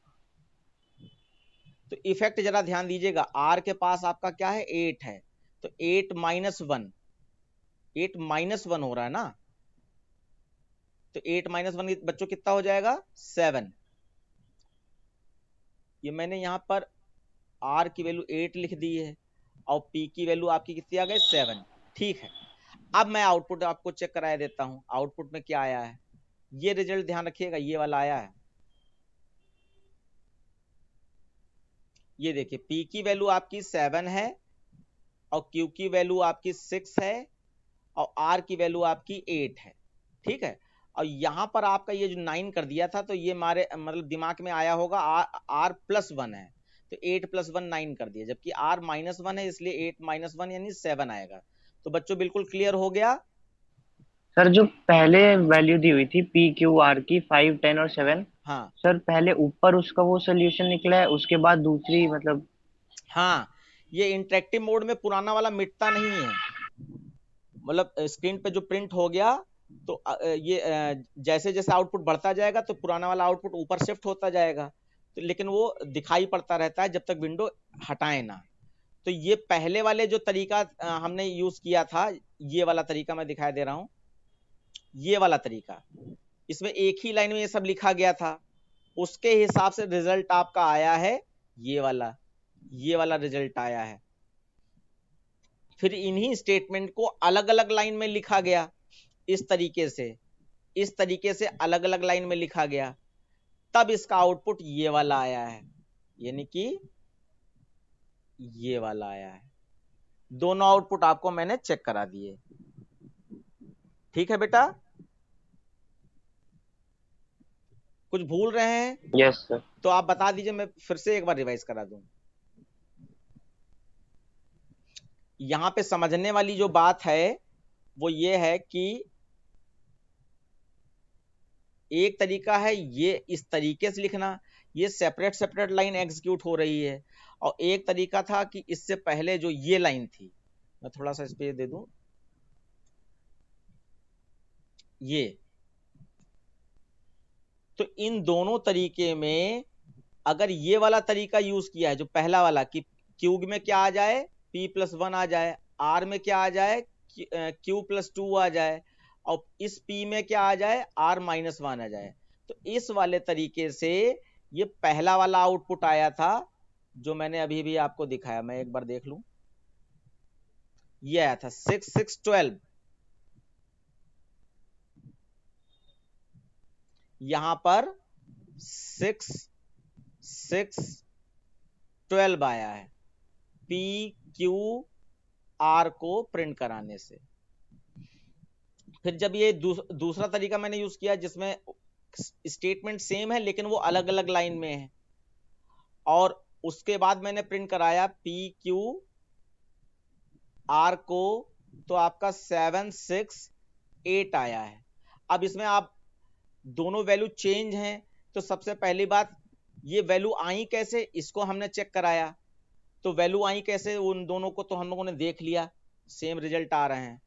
S1: तो इफेक्ट जरा ध्यान दीजिएगा, R के पास आपका क्या है, 8 है, तो 8 -1, 8 -1 हो रहा है ना, तो 8 -1 बच्चों कितना हो जाएगा, 7। ये मैंने यहाँ पर R की वैल्यू 8 लिख दी है, और P की वैल्यू आपकी कितनी आ गई, 7। ठीक है, अब मैं आउटपुट आपको चेक कराया देता हूं, आउटपुट में क्या आया है। ये रिजल्ट ध्यान रखिएगा, ये वाला आया है, ये देखिए, P की वैल्यू आपकी 7 है, और Q की वैल्यू आपकी 6 है, और R की वैल्यू आपकी 8 है, ठीक है। और यहां पर आपका ये जो 9 कर दिया था, तो ये हमारे मतलब दिमाग में आया होगा R+1 है, तो 8+1 9 कर दिया, जबकि R-1 है, इसलिए 8 - 1 यानी 7 आएगा। तो बच्चों बिल्कुल क्लियर हो गया?
S2: सर जो पहले वैल्यू दी हुई थी PQR की 5, 10 और 7,
S1: हाँ
S2: सर पहले ऊपर उसका वो सोल्यूशन निकला है, उसके बाद दूसरी मतलब।
S1: हाँ, ये इंटरेक्टिव मोड में पुराना वाला मिटता नहीं है, मतलब स्क्रीन पे जो प्रिंट हो गया, तो ये जैसे जैसे आउटपुट बढ़ता जाएगा, तो पुराना वाला आउटपुट ऊपर शिफ्ट होता जाएगा। तो लेकिन वो दिखाई पड़ता रहता है जब तक विंडो हटाए ना। तो ये पहले वाले जो तरीका हमने यूज किया था, ये वाला तरीका मैं दिखाई दे रहा हूं, ये वाला तरीका, इसमें एक ही लाइन में ये सब लिखा गया था, उसके हिसाब से रिजल्ट आपका आया है ये वाला रिजल्ट आया है। फिर इन्हीं स्टेटमेंट को अलग अलग लाइन में लिखा गया, इस तरीके से अलग अलग लाइन में लिखा गया, तब इसका आउटपुट ये वाला आया है, यानी कि ये वाला आया है। दोनों आउटपुट आपको मैंने चेक करा दिए। ठीक है बेटा, कुछ भूल रहे हैं?
S2: Yes sir.
S1: तो आप बता दीजिए, मैं फिर से एक बार रिवाइज करा दूं। यहां पे समझने वाली जो बात है वो ये है कि एक तरीका है ये इस तरीके से लिखना, ये सेपरेट लाइन एग्जीक्यूट हो रही है, और एक तरीका था कि इससे पहले जो ये लाइन थी, मैं थोड़ा सा स्पेस दे दूं, ये, तो इन दोनों तरीके में अगर ये वाला तरीका यूज किया है, जो पहला वाला कि क्यूब में क्या आ जाए, p+1 आ जाए, r में क्या आ जाए, q+2 आ जाए, और इस p में क्या आ जाए, r-1 आ जाए, तो इस वाले तरीके से ये पहला वाला आउटपुट आया था जो मैंने अभी भी आपको दिखाया। मैं एक बार देख लूं, ये आया था 6 6 12, यहां पर 6 6 12 आया है p q r को प्रिंट कराने से। फिर जब ये दूसरा तरीका मैंने यूज किया जिसमें स्टेटमेंट सेम है लेकिन वो अलग अलग लाइन में है, और उसके बाद मैंने प्रिंट कराया p q r को, तो आपका 7 6 8 आया है। अब इसमें आप दोनों वैल्यू चेंज हैं, तो सबसे पहली बात ये वैल्यू आई कैसे, इसको हमने चेक कराया, तो वैल्यू आई कैसे, उन दोनों को तो हम लोगों ने देख लिया, सेम रिजल्ट आ रहे हैं।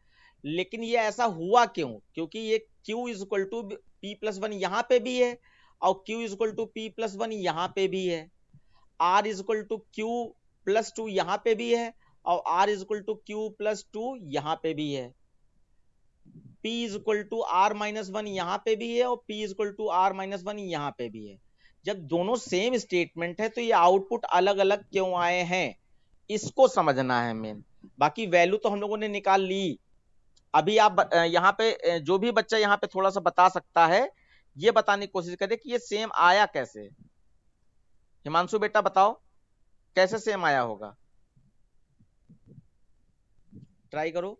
S1: लेकिन ये ऐसा हुआ क्यों? क्योंकि ये q is equal to p+1 यहां पे भी है, और q is equal to p+1 यहां पे भी है, r is equal to q+2 यहां पे भी है, और r is equal to q+2 यहां पे भी है, p is equal to r-1 यहां पे भी है, और p is equal to r-1 यहां पे भी है। जब दोनों सेम स्टेटमेंट है तो ये आउटपुट अलग अलग क्यों आए हैं, इसको समझना है मेन। बाकी वैल्यू तो हम लोगों ने निकाल ली। अभी आप यहाँ पे जो भी बच्चा यहाँ पे थोड़ा सा बता सकता है, ये बताने की कोशिश करे कि ये सेम आया कैसे। हिमांशु बेटा बताओ कैसे सेम आया होगा, ट्राई करो।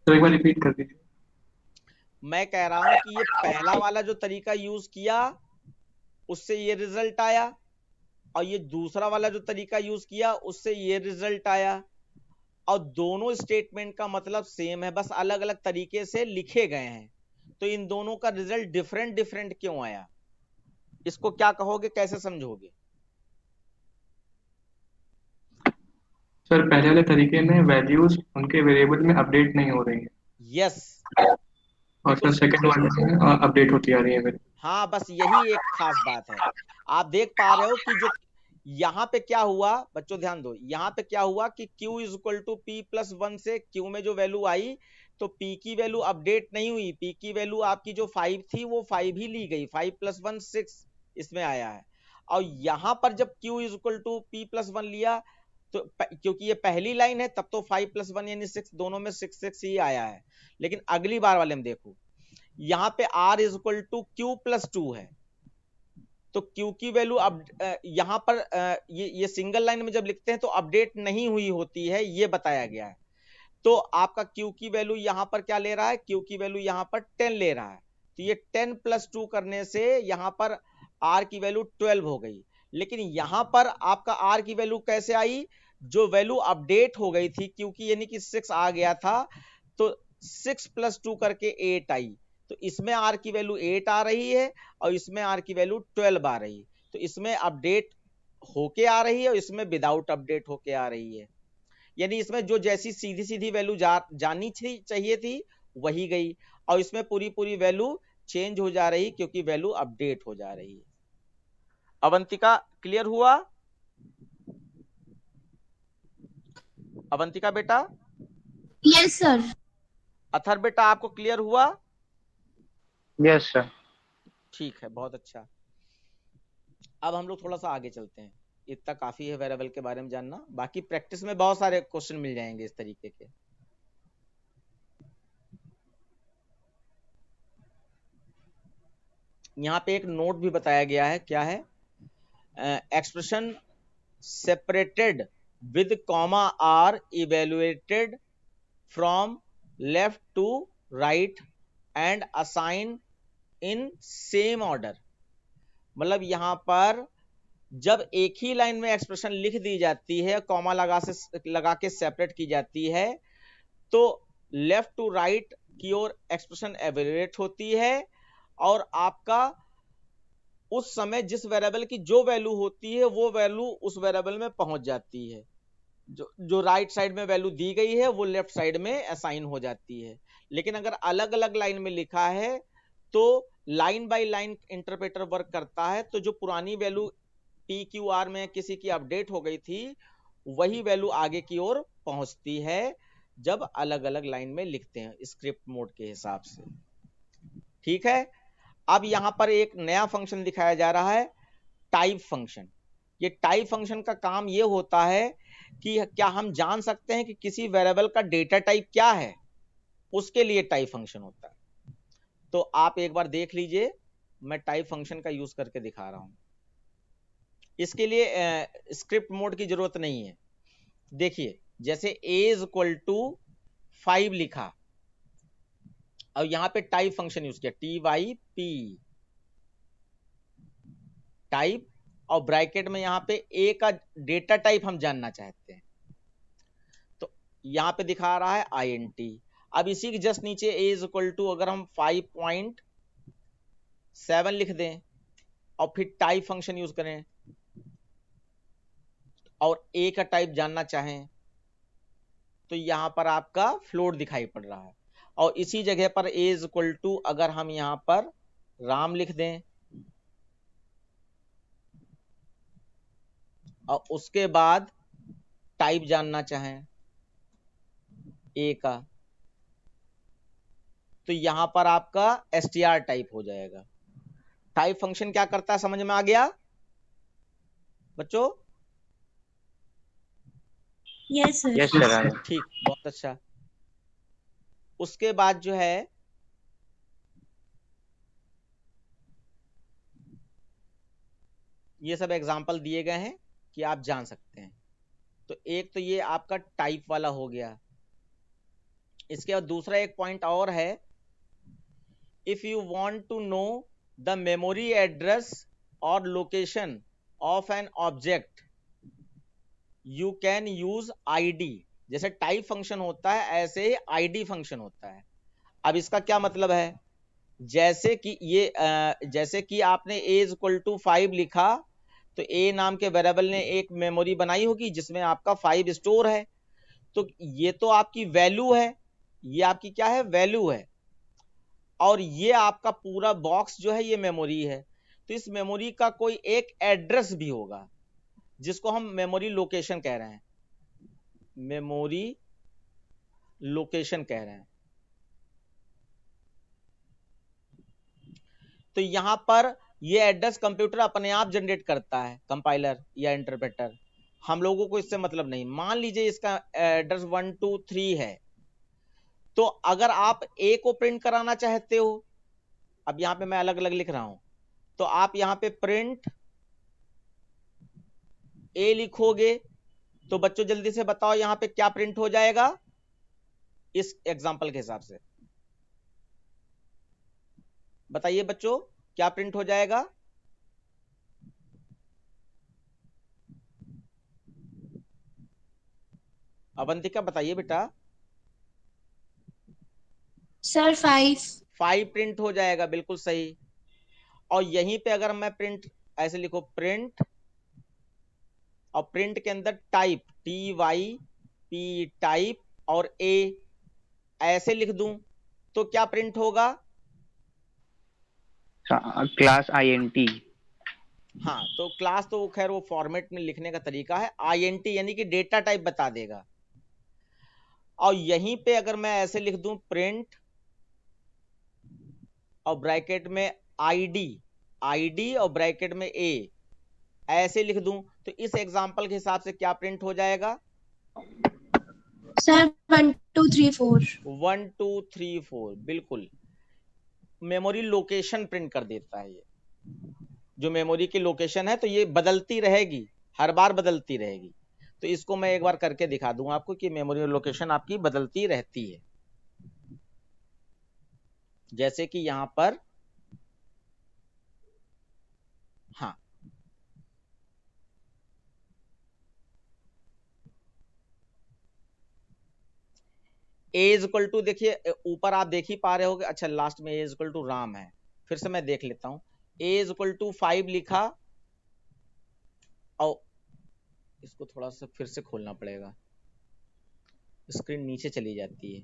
S3: तो एक बार रिपीट कर दीजिए।
S1: मैं कह रहा हूं कि ये पहला वाला जो तरीका यूज किया उससे ये रिजल्ट आया, और ये दूसरा वाला जो तरीका यूज किया उससे ये रिजल्ट आया, और दोनों स्टेटमेंट का मतलब सेम है, बस अलग अलग तरीके से लिखे गए हैं। तो इन दोनों का रिजल्ट डिफरेंट डिफरेंट क्यों आया, इसको क्या कहोगे, कैसे समझोगे?
S3: सर पहले वाले तरीके में वैल्यूज उनके वेरिएबल में अपडेट नहीं हो रही है,
S1: यस,
S3: और सर सेकंड वाले में अपडेट होती आ रही है फिर।
S1: हाँ, बस यही एक खास बात है। आप देख पा रहे हो कि जो यहाँ पे क्या हुआ, बच्चों ध्यान दो, यहाँ पे क्या हुआ कि q is equal to p+1 से q में जो वैल्यू आई, तो p की वैल्यू अपडेट नहीं हुई, p की वैल्यू आपकी जो 5 थी वो 5 ही ली गई, 5+1 6 इसमें आया है। और यहाँ पर जब q is equal to p+1 लिया, तो क्योंकि ये पहली लाइन है तब तो 5+1 यानी 6, दोनों में 6 6 ही आया है। लेकिन अगली बार वाले में देखो, यहाँ पे r is equal to q+2 है, तो q की वैल्यू अब यहाँ पर ये सिंगल लाइन में जब लिखते हैं तो अपडेट नहीं हुई होती है, ये बताया गया है। तो आपका q की वैल्यू यहाँ पर क्या ले रहा है, q की वैल्यू यहाँ पर 10 ले रहा है, तो ये 10 + 2 करने से यहाँ पर r की वैल्यू 12 हो गई। लेकिन यहाँ पर आपका r की वैल्यू कैसे आई, जो वैल्यू अपडेट हो गई थी क्योंकि यानी कि 6 आ गया था, तो 6 + 2 करके 8 आई, तो इसमें r की वैल्यू 8 आ रही है, और इसमें r की वैल्यू 12 आ रही है। तो इसमें अपडेट होके आ रही है और इसमें विदाउट अपडेट होके आ रही है, यानी इसमें जो जैसी सीधी सीधी वैल्यू जानी चाहिए थी वही गई। और इसमें पूरी पूरी वैल्यू चेंज हो जा रही क्योंकि वैल्यू अपडेट हो जा रही है। अवंतिका क्लियर हुआ? अवंतिका बेटा?
S4: Yes sir.
S1: अथर बेटा आपको क्लियर हुआ?
S2: Yes sir.
S1: ठीक है, बहुत अच्छा। अब हम लोग थोड़ा सा आगे चलते हैं, इतना काफी है वेरिएबल के बारे में जानना, बाकी प्रैक्टिस में बहुत सारे क्वेश्चन मिल जाएंगे इस तरीके के। यहाँ पे एक नोट भी बताया गया है, क्या है? Expression separated with comma are evaluated from left to right and assigned in same order। मतलब यहां पर जब एक ही लाइन में एक्सप्रेशन लिख दी जाती है, कॉमा लगा के सेपरेट की जाती है, तो लेफ्ट टू राइट की ओर एक्सप्रेशन एवेल्युएट होती है और आपका उस समय जिस वेरिएबल की जो वैल्यू होती है वो वैल्यू उस वेरिएबल में पहुंच जाती है। जो राइट साइड में वैल्यू दी गई है वो लेफ्ट साइड में असाइन हो जाती है। लेकिन अगर अलग अलग लाइन में लिखा है तो line by line interpreter work करता है, तो जो पुरानी वैल्यू PQR में किसी की अपडेट हो गई थी वही वैल्यू आगे की ओर पहुंचती है जब अलग अलग लाइन में लिखते हैं स्क्रिप्ट मोड के हिसाब से। ठीक है, अब यहां पर एक नया फंक्शन दिखाया जा रहा है, टाइप फंक्शन। ये टाइप फंक्शन का काम ये होता है कि क्या हम जान सकते हैं कि किसी वेरिएबल का डेटा टाइप क्या है, उसके लिए टाइप फंक्शन होता है। तो आप एक बार देख लीजिए, मैं टाइप फंक्शन का यूज करके दिखा रहा हूं। इसके लिए स्क्रिप्ट मोड की जरूरत नहीं है। देखिए, जैसे a इज इक्वल टू 5 लिखा और यहां पे टाइप फंक्शन यूज किया, TYP टाइप, और ब्रैकेट में यहां पे a का डेटा टाइप हम जानना चाहते हैं, तो यहां पे दिखा रहा है INT। अब इसी के जस्ट नीचे a इज इक्वल टू अगर हम 5.7 लिख दें और फिर टाइप फंक्शन यूज करें और a का टाइप जानना चाहें, तो यहां पर आपका फ्लोट दिखाई पड़ रहा है। और इसी जगह पर a इज इक्वल टू अगर हम यहां पर राम लिख दें और उसके बाद टाइप जानना चाहें a का, तो यहां पर आपका str टाइप हो जाएगा। टाइप फंक्शन क्या करता है, समझ में आ गया बच्चों?
S4: Yes sir.
S2: Yes sir.
S1: ठीक, बहुत अच्छा। उसके बाद जो है ये सब एग्जाम्पल दिए गए हैं कि आप जान सकते हैं। तो एक तो ये आपका टाइप वाला हो गया। इसके बाद दूसरा एक पॉइंट और है, if you want to know the memory address और location of an object you can use ID। जैसे टाइप फंक्शन होता है ऐसे ही ID फंक्शन होता है। अब इसका क्या मतलब है, जैसे कि आपने a इज इक्वल टू 5 लिखा, तो a नाम के वेरिएबल ने एक मेमोरी बनाई होगी जिसमें आपका 5 स्टोर है। तो ये तो आपकी वैल्यू है, ये आपकी क्या है, वैल्यू है, और ये आपका पूरा बॉक्स जो है ये मेमोरी है। तो इस मेमोरी का कोई एक एड्रेस भी होगा जिसको हम मेमोरी लोकेशन कह रहे हैं, मेमोरी लोकेशन कह रहे हैं। तो यहां पर ये एड्रेस कंप्यूटर अपने आप जनरेट करता है, कंपाइलर या इंटरप्रेटर, हम लोगों को इससे मतलब नहीं। मान लीजिए इसका एड्रेस 1 2 3 है, तो अगर आप a को प्रिंट कराना चाहते हो, अब यहां पे मैं अलग अलग लिख रहा हूं, तो आप यहां पे प्रिंट a लिखोगे, तो बच्चों जल्दी से बताओ यहां पे क्या प्रिंट हो जाएगा इस एग्जांपल के हिसाब से, बताइए बच्चों क्या प्रिंट हो जाएगा? अवंतिका बताइए बेटा।
S4: सर
S1: 5 प्रिंट हो जाएगा, बिल्कुल सही। और यहीं पे अगर मैं प्रिंट ऐसे लिखो, प्रिंट और प्रिंट के अंदर टाइप TYP टाइप और a ऐसे लिख दूं, तो क्या प्रिंट होगा?
S2: Class INT।
S1: हाँ, तो क्लास तो खैर वो फॉर्मेट में लिखने का तरीका है, INT यानी कि डेटा टाइप बता देगा। और यहीं पे अगर मैं ऐसे लिख दूं प्रिंट और ब्रैकेट में ID और ब्रैकेट में A, ऐसे लिख दूं तो इस एग्जांपल के हिसाब से क्या प्रिंट हो जाएगा?
S4: सर 1 2 3 4।
S1: 1 2 3 4, बिल्कुल मेमोरी लोकेशन प्रिंट कर देता है। ये जो मेमोरी की लोकेशन है तो ये बदलती रहेगी, हर बार बदलती रहेगी। तो इसको मैं एक बार करके दिखा दूं आपको कि मेमोरी लोकेशन आपकी बदलती रहती है। जैसे कि यहां पर, हाँ, ए इज इक्वल टू, देखिए ऊपर आप देख ही पा रहे हो कि अच्छा लास्ट में ए इज इक्वल टू राम है। फिर से मैं देख लेता हूं, ए इज इक्वल टू 5 लिखा, और इसको थोड़ा सा फिर से खोलना पड़ेगा, स्क्रीन नीचे चली जाती है।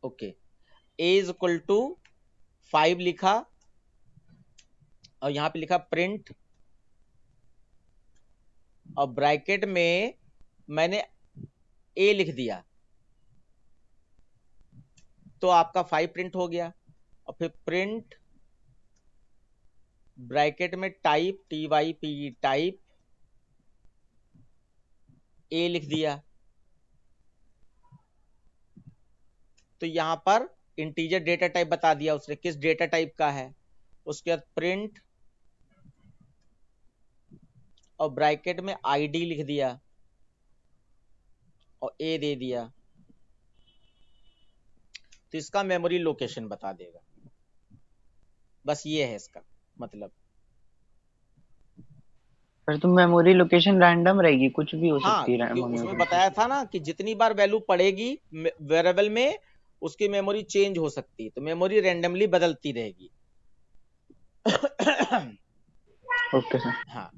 S1: Okay, a is equal to 5 लिखा और यहां पे लिखा प्रिंट, और ब्रैकेट में मैंने ए लिख दिया, तो आपका 5 प्रिंट हो गया। और फिर प्रिंट ब्रैकेट में टाइप TYPE टाइप ए लिख दिया, तो यहां पर इंटीजर डेटा टाइप बता दिया उसने किस डेटा टाइप का है। उसके बाद प्रिंट और ब्रैकेट में ID लिख दिया और ए दे दिया, तो इसका मेमोरी लोकेशन बता देगा। बस ये है इसका मतलब।
S2: पर तो मेमोरी लोकेशन रैंडम रहेगी, कुछ भी हो
S1: हाँ,
S2: सकती है
S1: कि
S2: मेमोरी
S1: उसमें बताया
S2: लोकेशन।
S1: था ना कि जितनी बार वैल्यू पड़ेगी वेरिएबल में उसकी मेमोरी चेंज हो सकती है, तो मेमोरी रैंडमली बदलती रहेगी।
S2: Okay sir.
S1: हाँ,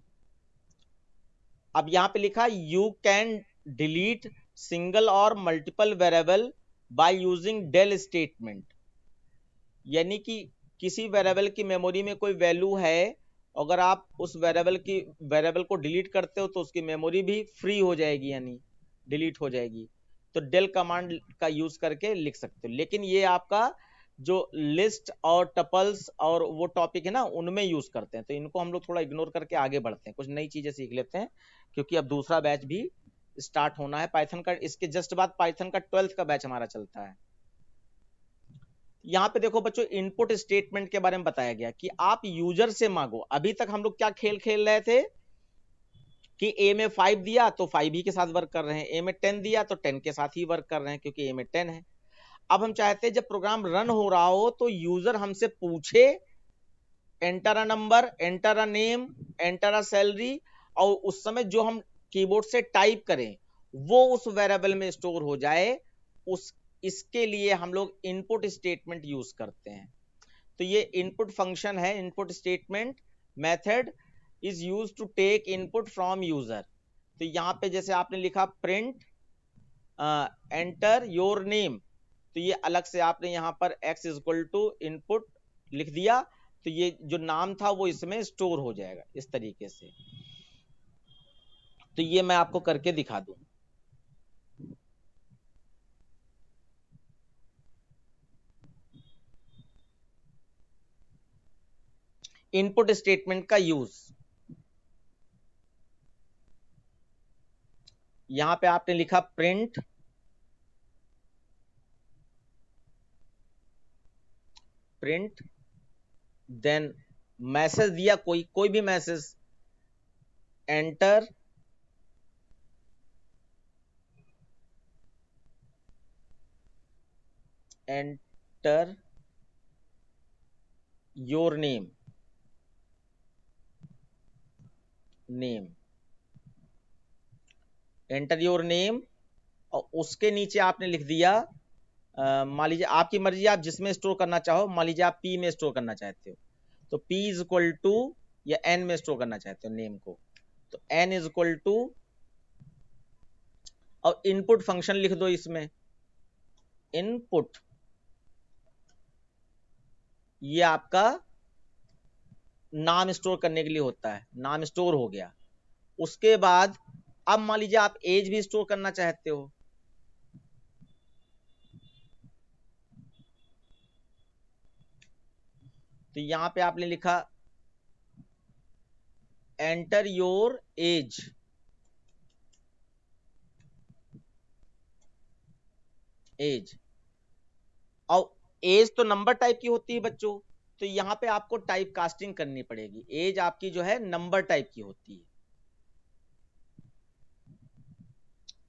S1: अब यहाँ पे लिखा यू कैन डिलीट सिंगल और multiple variable by using del statement, यानी कि किसी वेरिएबल की मेमोरी में कोई वैल्यू है, अगर आप उस वेरिएबल को डिलीट करते हो तो उसकी मेमोरी भी फ्री हो जाएगी, यानी डिलीट हो जाएगी। तो डेल कमांड का यूज करके लिख सकते हो। लेकिन ये आपका जो लिस्ट और टपल्स और वो टॉपिक है ना, उनमें यूज करते हैं, तो इनको हम लोग थोड़ा इग्नोर करके आगे बढ़ते हैं, कुछ नई चीजें सीख लेते हैं, क्योंकि अब दूसरा बैच भी स्टार्ट होना है पाइथन का। इसके जस्ट बाद पाइथन का 12th का बैच हमारा चलता है। यहाँ पे देखो बच्चों, इनपुट स्टेटमेंट के बारे में बताया गया कि आप यूजर से मांगो। अभी तक हम लोग क्या खेल खेल रहे थे कि ए में 5 दिया तो 5 ही के साथ वर्क कर रहे हैं, ए में 10 दिया तो 10 के साथ ही वर्क कर रहे हैं, क्योंकि ए में 10 है। अब हम चाहते हैं जब प्रोग्राम रन हो रहा हो तो यूजर हमसे पूछे enter a number, enter a name, enter a salary, और उस समय जो हम कीबोर्ड से टाइप करें वो उस वेरिएबल में स्टोर हो जाए। उस इसके लिए हम लोग इनपुट स्टेटमेंट यूज करते हैं। तो ये इनपुट फंक्शन है, input statement method is use to take input from user. तो यहाँ पे जैसे आपने लिखा प्रिंट एंटर योर नेम, तो ये अलग से आपने यहाँ पर x is equal to input लिख दिया, तो ये जो नाम था वो इसमें स्टोर हो जाएगा इस तरीके से। तो ये मैं आपको करके दिखा दूं। इनपुट स्टेटमेंट का यूज, यहां पे आपने लिखा प्रिंट देन मैसेज दिया, कोई भी message, enter your name, enter your name, और उसके नीचे आपने लिख दिया, मान लीजिए आपकी मर्जी, आप जिसमें स्टोर करना चाहो, मान लीजिए आप P में स्टोर करना चाहते हो तो P इज इक्वल टू, या N में स्टोर करना चाहते हो नेम को, तो N इज इक्वल टू और इनपुट फंक्शन लिख दो इसमें, इनपुट, ये आपका नाम स्टोर करने के लिए होता है, नाम स्टोर हो गया। उसके बाद अब मान लीजिए आप एज भी स्टोर करना चाहते हो, तो यहां पे आपने लिखा एंटर योर एज, एज, और एज तो नंबर टाइप की होती है बच्चों, तो यहां पे आपको टाइप कास्टिंग करनी पड़ेगी। एज आपकी जो है नंबर टाइप की होती है,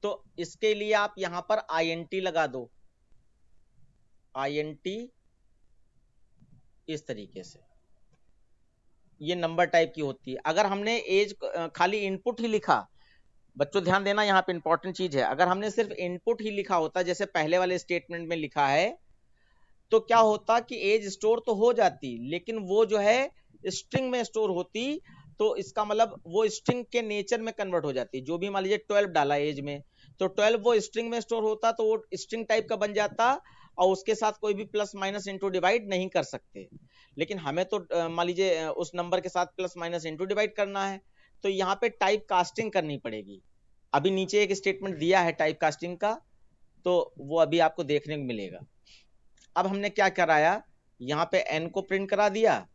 S1: तो इसके लिए आप यहां पर INT लगा दो, INT इस तरीके से, ये नंबर टाइप की होती है। अगर हमने एज खाली इनपुट ही लिखा, बच्चों ध्यान देना यहाँ पे इंपॉर्टेंट चीज है, अगर हमने सिर्फ इनपुट ही लिखा होता जैसे पहले वाले स्टेटमेंट में लिखा है, तो क्या होता कि एज स्टोर तो हो जाती, लेकिन वो जो है स्ट्रिंग में स्टोर होती, तो इसका मतलब वो स्ट्रिंग के नेचर में कन्वर्ट हो जाती। जो भी मान लीजिए 12 डाला एज में, तो 12 वो स्ट्रिंग में स्टोर होता, तो वो स्ट्रिंग टाइप का बन जाता, और उसके साथ कोई भी प्लस माइनस इंटू डिवाइड नहीं कर सकते। लेकिन हमें तो मान लीजिए उस नंबर के साथ प्लस माइनस इंटू डिवाइड करना है, तो यहाँ पे टाइप कास्टिंग करनी पड़ेगी। अभी नीचे एक स्टेटमेंट दिया है टाइप कास्टिंग का, तो वो अभी आपको देखने को मिलेगा। अब हमने क्या कराया, यहाँ पे n को प्रिंट करा दिया,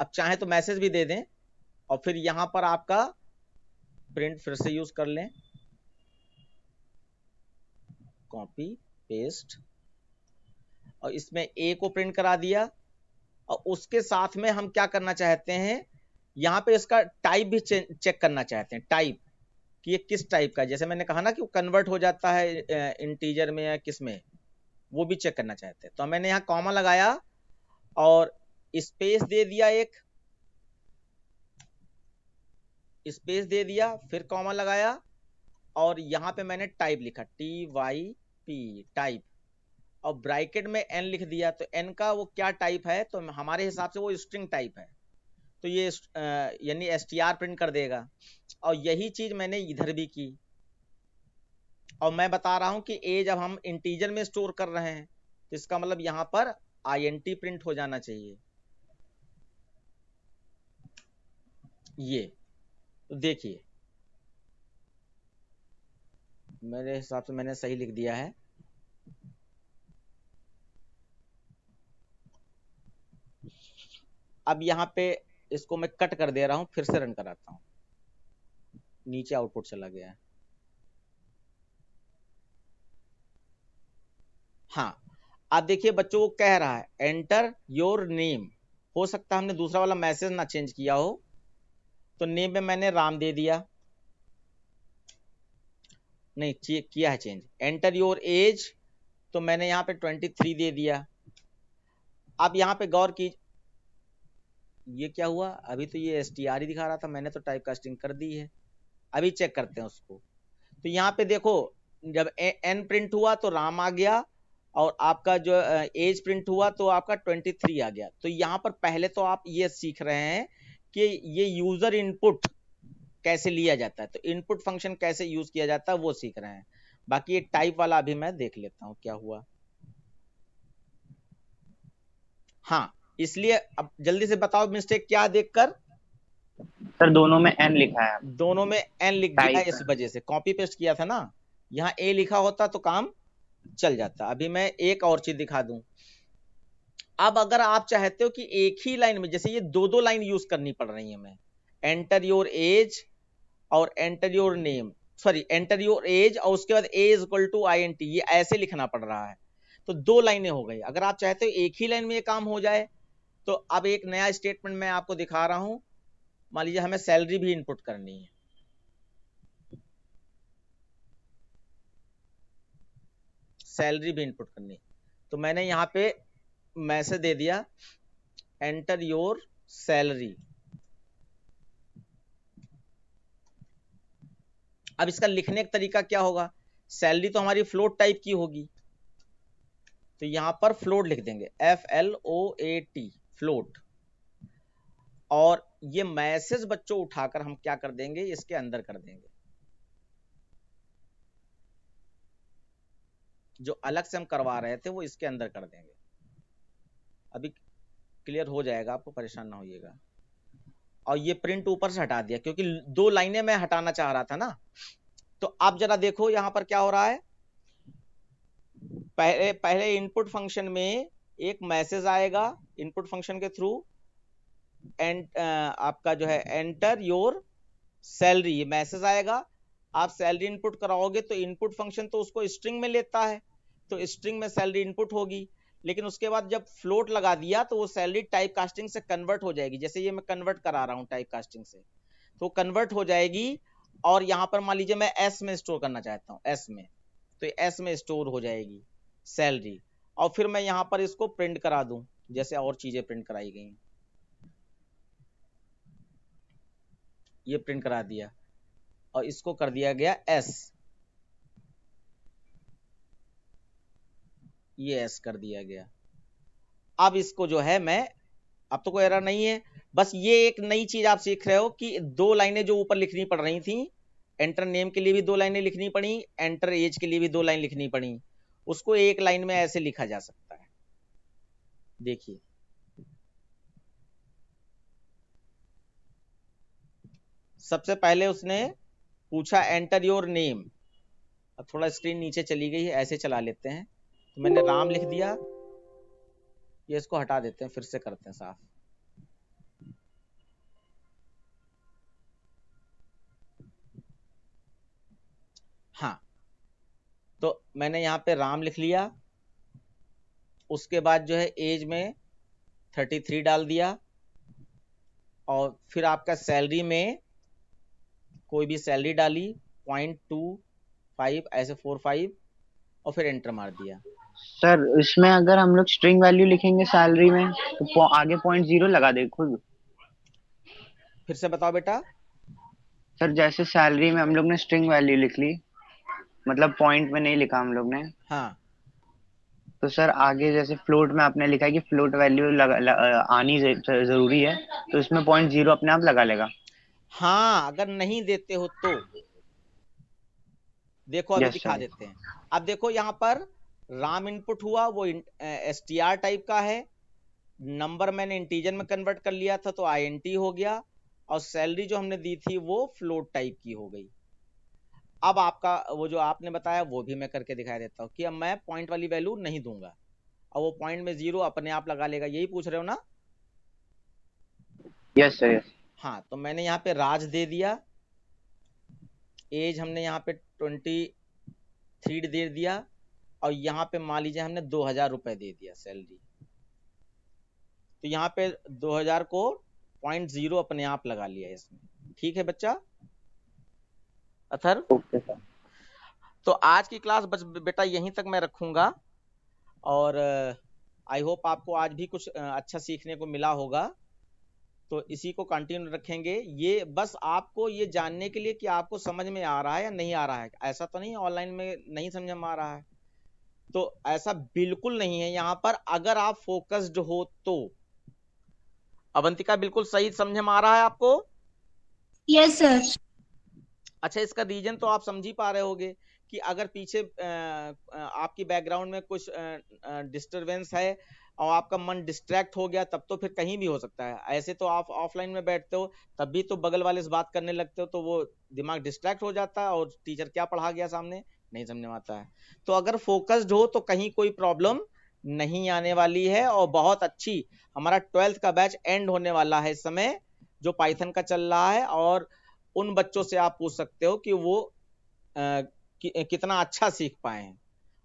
S1: अब चाहे तो मैसेज भी दे दें, और फिर यहां पर आपका प्रिंट फिर से यूज कर लें, कॉपी पेस्ट, और इसमें a को प्रिंट करा दिया, और उसके साथ में हम क्या करना चाहते हैं, यहाँ पे इसका टाइप भी चेक करना चाहते हैं, टाइप कि ये किस टाइप का है। जैसे मैंने कहा ना कि वो कन्वर्ट हो जाता है इंटीजर में या किस में, वो भी चेक करना चाहते हैं। तो मैंने यहाँ कॉमा लगाया और स्पेस दे दिया, एक स्पेस दे दिया, फिर कॉमा लगाया, और यहाँ पे मैंने टाइप लिखा, TYP टाइप, और ब्रैकेट में n लिख दिया। तो n का वो क्या टाइप है, तो हमारे हिसाब से वो स्ट्रिंग टाइप है, तो ये यानी str प्रिंट कर देगा। और यही चीज मैंने इधर भी की, और मैं बता रहा हूं कि एज अब हम इंटीजर में स्टोर कर रहे हैं, तो इसका मतलब यहां पर INT प्रिंट हो जाना चाहिए। ये तो देखिए, मेरे हिसाब से मैंने सही लिख दिया है। अब यहाँ पे इसको मैं कट कर दे रहा हूं, फिर से रन कराता हूं, नीचे आउटपुट चला गया है। हाँ, अब देखिए बच्चों वो कह रहा है एंटर योर नेम, हो सकता है हमने दूसरा वाला मैसेज ना चेंज किया हो, तो नेम में मैंने राम दे दिया, नहीं किया है चेंज। एंटर योर एज, तो मैंने यहाँ पे 23 दे दिया। अब यहाँ पे गौर की, ये क्या हुआ, अभी तो ये STR ही दिखा रहा था, मैंने तो टाइप कास्टिंग कर दी है। अभी चेक करते हैं उसको, तो यहाँ पे देखो जब n प्रिंट हुआ तो राम आ गया, और आपका जो एज प्रिंट हुआ तो आपका 23 आ गया। तो यहाँ पर पहले तो आप ये सीख रहे हैं कि ये यूजर इनपुट कैसे लिया जाता है, तो इनपुट फंक्शन कैसे यूज किया जाता है वो सीख रहे हैं। बाकी ये टाइप वाला अभी मैं देख लेता हूँ क्या हुआ। हाँ, इसलिए अब जल्दी से बताओ मिस्टेक क्या देखकर।
S2: सर दोनों में n लिखा है,
S1: दोनों में n लिख दिया,
S2: टाइप
S1: इस वजह से कॉपी पेस्ट किया था ना, यहाँ a लिखा होता तो काम चल जाता। अभी मैं एक और चीज दिखा दूं। अब अगर आप चाहते हो कि एक ही लाइन में, जैसे ये दो लाइन यूज करनी पड़ रही है, मैं एंटर योर एज और enter your name, sorry enter your age और उसके बाद a is equal to INT, ये ऐसे लिखना पड़ रहा है, तो 2 लाइनें हो गई। अगर आप चाहते हो एक ही लाइन में ये काम हो जाए, तो अब एक नया स्टेटमेंट मैं आपको दिखा रहा हूं। मान लीजिए हमें सैलरी भी इनपुट करनी है, सैलरी भी इनपुट करनी है, तो मैंने यहाँ पे मैसेज दे दिया एंटर योर सैलरी। अब इसका लिखने का तरीका क्या होगा, सैलरी तो हमारी फ्लोट टाइप की होगी, तो यहां पर फ्लोट लिख देंगे, FLOAT फ्लोट, और ये मैसेज बच्चों उठाकर हम क्या कर देंगे, इसके अंदर कर देंगे। जो अलग से हम करवा रहे थे वो इसके अंदर कर देंगे। अभी क्लियर हो जाएगा, आपको परेशान ना होइएगा। और ये प्रिंट ऊपर से हटा दिया क्योंकि 2 लाइनें मैं हटाना चाह रहा था ना। तो आप जरा देखो यहाँ पर क्या हो रहा है। पहले इनपुट फंक्शन में एक मैसेज आएगा इनपुट फंक्शन के थ्रू, एंड आपका जो है एंटर योर सैलरी, ये मैसेज आएगा। आप सैलरी इनपुट कराओगे तो इनपुट फंक्शन तो उसको स्ट्रिंग में लेता है, तो स्ट्रिंग में सैलरी इनपुट होगी। लेकिन उसके बाद जब फ्लोट लगा दिया तो वो सैलरी टाइप कास्टिंग से कन्वर्ट हो जाएगी। जैसे ये मैं कन्वर्ट करा रहा हूँ टाइप कास्टिंग से, तो कन्वर्ट हो जाएगी। और यहाँ पर मान लीजिए मैं एस में स्टोर करना चाहता हूँ, एस में, तो एस में स्टोर हो जाएगी सैलरी। और फिर मैं यहाँ पर इसको प्रिंट करा दूं जैसे और चीजें प्रिंट कराई गई, ये प्रिंट करा दिया और इसको कर दिया गया एस, ये एस कर दिया गया। अब इसको जो है मैं, अब तो कोई एरर नहीं है। बस ये एक नई चीज आप सीख रहे हो कि 2 लाइनें जो ऊपर लिखनी पड़ रही थी, एंटर नेम के लिए भी 2 लाइनें लिखनी पड़ी, एंटर एज के लिए भी 2 लाइन लिखनी पड़ी, उसको एक लाइन में ऐसे लिखा जा सकता है। देखिए सबसे पहले उसने पूछा एंटर योर नेम। अब थोड़ा स्क्रीन नीचे चली गई है, ऐसे चला लेते हैं। तो मैंने राम लिख दिया, ये इसको हटा देते हैं, फिर से करते हैं साफ। हाँ, तो मैंने यहाँ पे राम लिख लिया। उसके बाद जो है एज में 33 डाल दिया, और फिर आपका सैलरी में कोई भी सैलरी डाली 0.25 ऐसे 45, और फिर एंटर मार दिया।
S2: सर इसमें अगर हम लोग स्ट्रिंग वैल्यू लिखेंगे सैलरी में तो आगे 0.0 लगा दे खुद।
S1: फिर से बताओ बेटा।
S2: सर जैसे सैलरी में हम लोग ने स्ट्रिंग वैल्यू लिख ली, मतलब पॉइंट में नहीं लिखा हम लोग ने,
S1: हाँ,
S2: तो सर आगे जैसे फ्लोट में आपने लिखा है कि फ्लोट वैल्यू आनी जरूरी है, तो इसमें 0.0 अपने आप लगा लेगा।
S1: हाँ, अगर नहीं देते हो तो देखो अभी
S2: यस
S1: दिखा
S2: सर।
S1: देते हैं। अब देखो यहाँ पर राम इनपुट हुआ, वो str टाइप का है। नंबर मैंने इंटीजर में कन्वर्ट कर लिया था तो int हो गया, और सैलरी जो हमने दी थी वो फ्लोट टाइप की हो गई। अब आपका वो जो आपने बताया वो भी मैं करके दिखा देता हूँ कि अब मैं पॉइंट वाली वैल्यू नहीं दूंगा, और वो पॉइंट में 0 अपने आप लगा लेगा। यही पूछ रहे हो ना?
S2: Yes sir yes.
S1: हाँ, तो मैंने यहाँ पे राज दे दिया, एज हमने यहाँ पे 23 दे दिया, और यहाँ पे मान लीजिए हमने 2000 रुपए दे दिया सैलरी। तो यहाँ पे 2000 को 0.0 अपने आप लगा लिया इसमें। ठीक है बच्चा अथर?
S2: Okay sir.
S1: तो आज की क्लास बस बेटा यहीं तक मैं रखूंगा, और आई होप आपको आज भी कुछ अच्छा सीखने को मिला होगा। तो इसी को कंटिन्यू रखेंगे। ये बस आपको ये जानने के लिए कि आपको समझ में आ रहा है या नहीं आ रहा है। ऐसा तो नहीं ऑनलाइन में नहीं समझ में आ रहा है, तो ऐसा बिल्कुल नहीं है यहाँ पर। अगर आप फोकस्ड हो तो अवंतिका बिल्कुल सही समझ में आ रहा है आपको?
S4: Yes, sir.
S1: अच्छा, इसका रीजन तो आप समझ ही पा रहे होगे कि अगर पीछे आपकी बैकग्राउंड में कुछ डिस्टरबेंस है और आपका मन डिस्ट्रैक्ट हो गया, तब तो फिर कहीं भी हो सकता है। ऐसे तो आप ऑफलाइन में बैठते हो तब भी तो बगल वाले से बात करने लगते हो, तो वो दिमाग डिस्ट्रैक्ट हो जाता है और टीचर क्या पढ़ा गया सामने नहीं समझ में आता है। तो अगर फोकस्ड हो तो कहीं कोई प्रॉब्लम नहीं आने वाली है। और बहुत अच्छी, हमारा 12th का बैच एंड होने वाला है इस समय जो पाइथन का चल रहा है, और उन बच्चों से आप पूछ सकते हो कि वो कितना अच्छा सीख पाए हैं।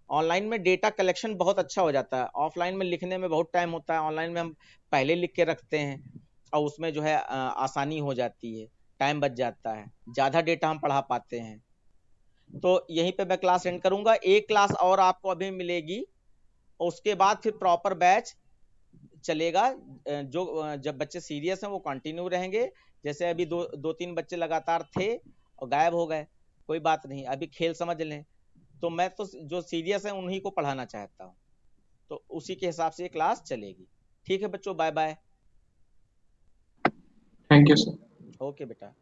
S1: ऑनलाइन में डेटा कलेक्शन बहुत अच्छा हो जाता है, ऑफलाइन में लिखने में बहुत टाइम होता है। ऑनलाइन में हम पहले लिख के रखते हैं और उसमें जो है आसानी हो जाती है, टाइम बच जाता है, ज़्यादा डेटा हम पढ़ा पाते हैं। तो यहीं पे मैं क्लास एंड करूंगा। एक क्लास और आपको अभी मिलेगी, उसके बाद फिर प्रॉपर बैच चलेगा। जो जब बच्चे सीरियस हैं वो कंटिन्यू रहेंगे। जैसे अभी दो तीन बच्चे लगातार थे और गायब हो गए, कोई बात नहीं, अभी खेल समझ लें। तो मैं तो जो सीरियस है उन्हीं को पढ़ाना चाहता हूँ, तो उसी के हिसाब से ये क्लास चलेगी। ठीक है बच्चों, bye bye.
S3: Thank you sir.
S1: Okay बेटा।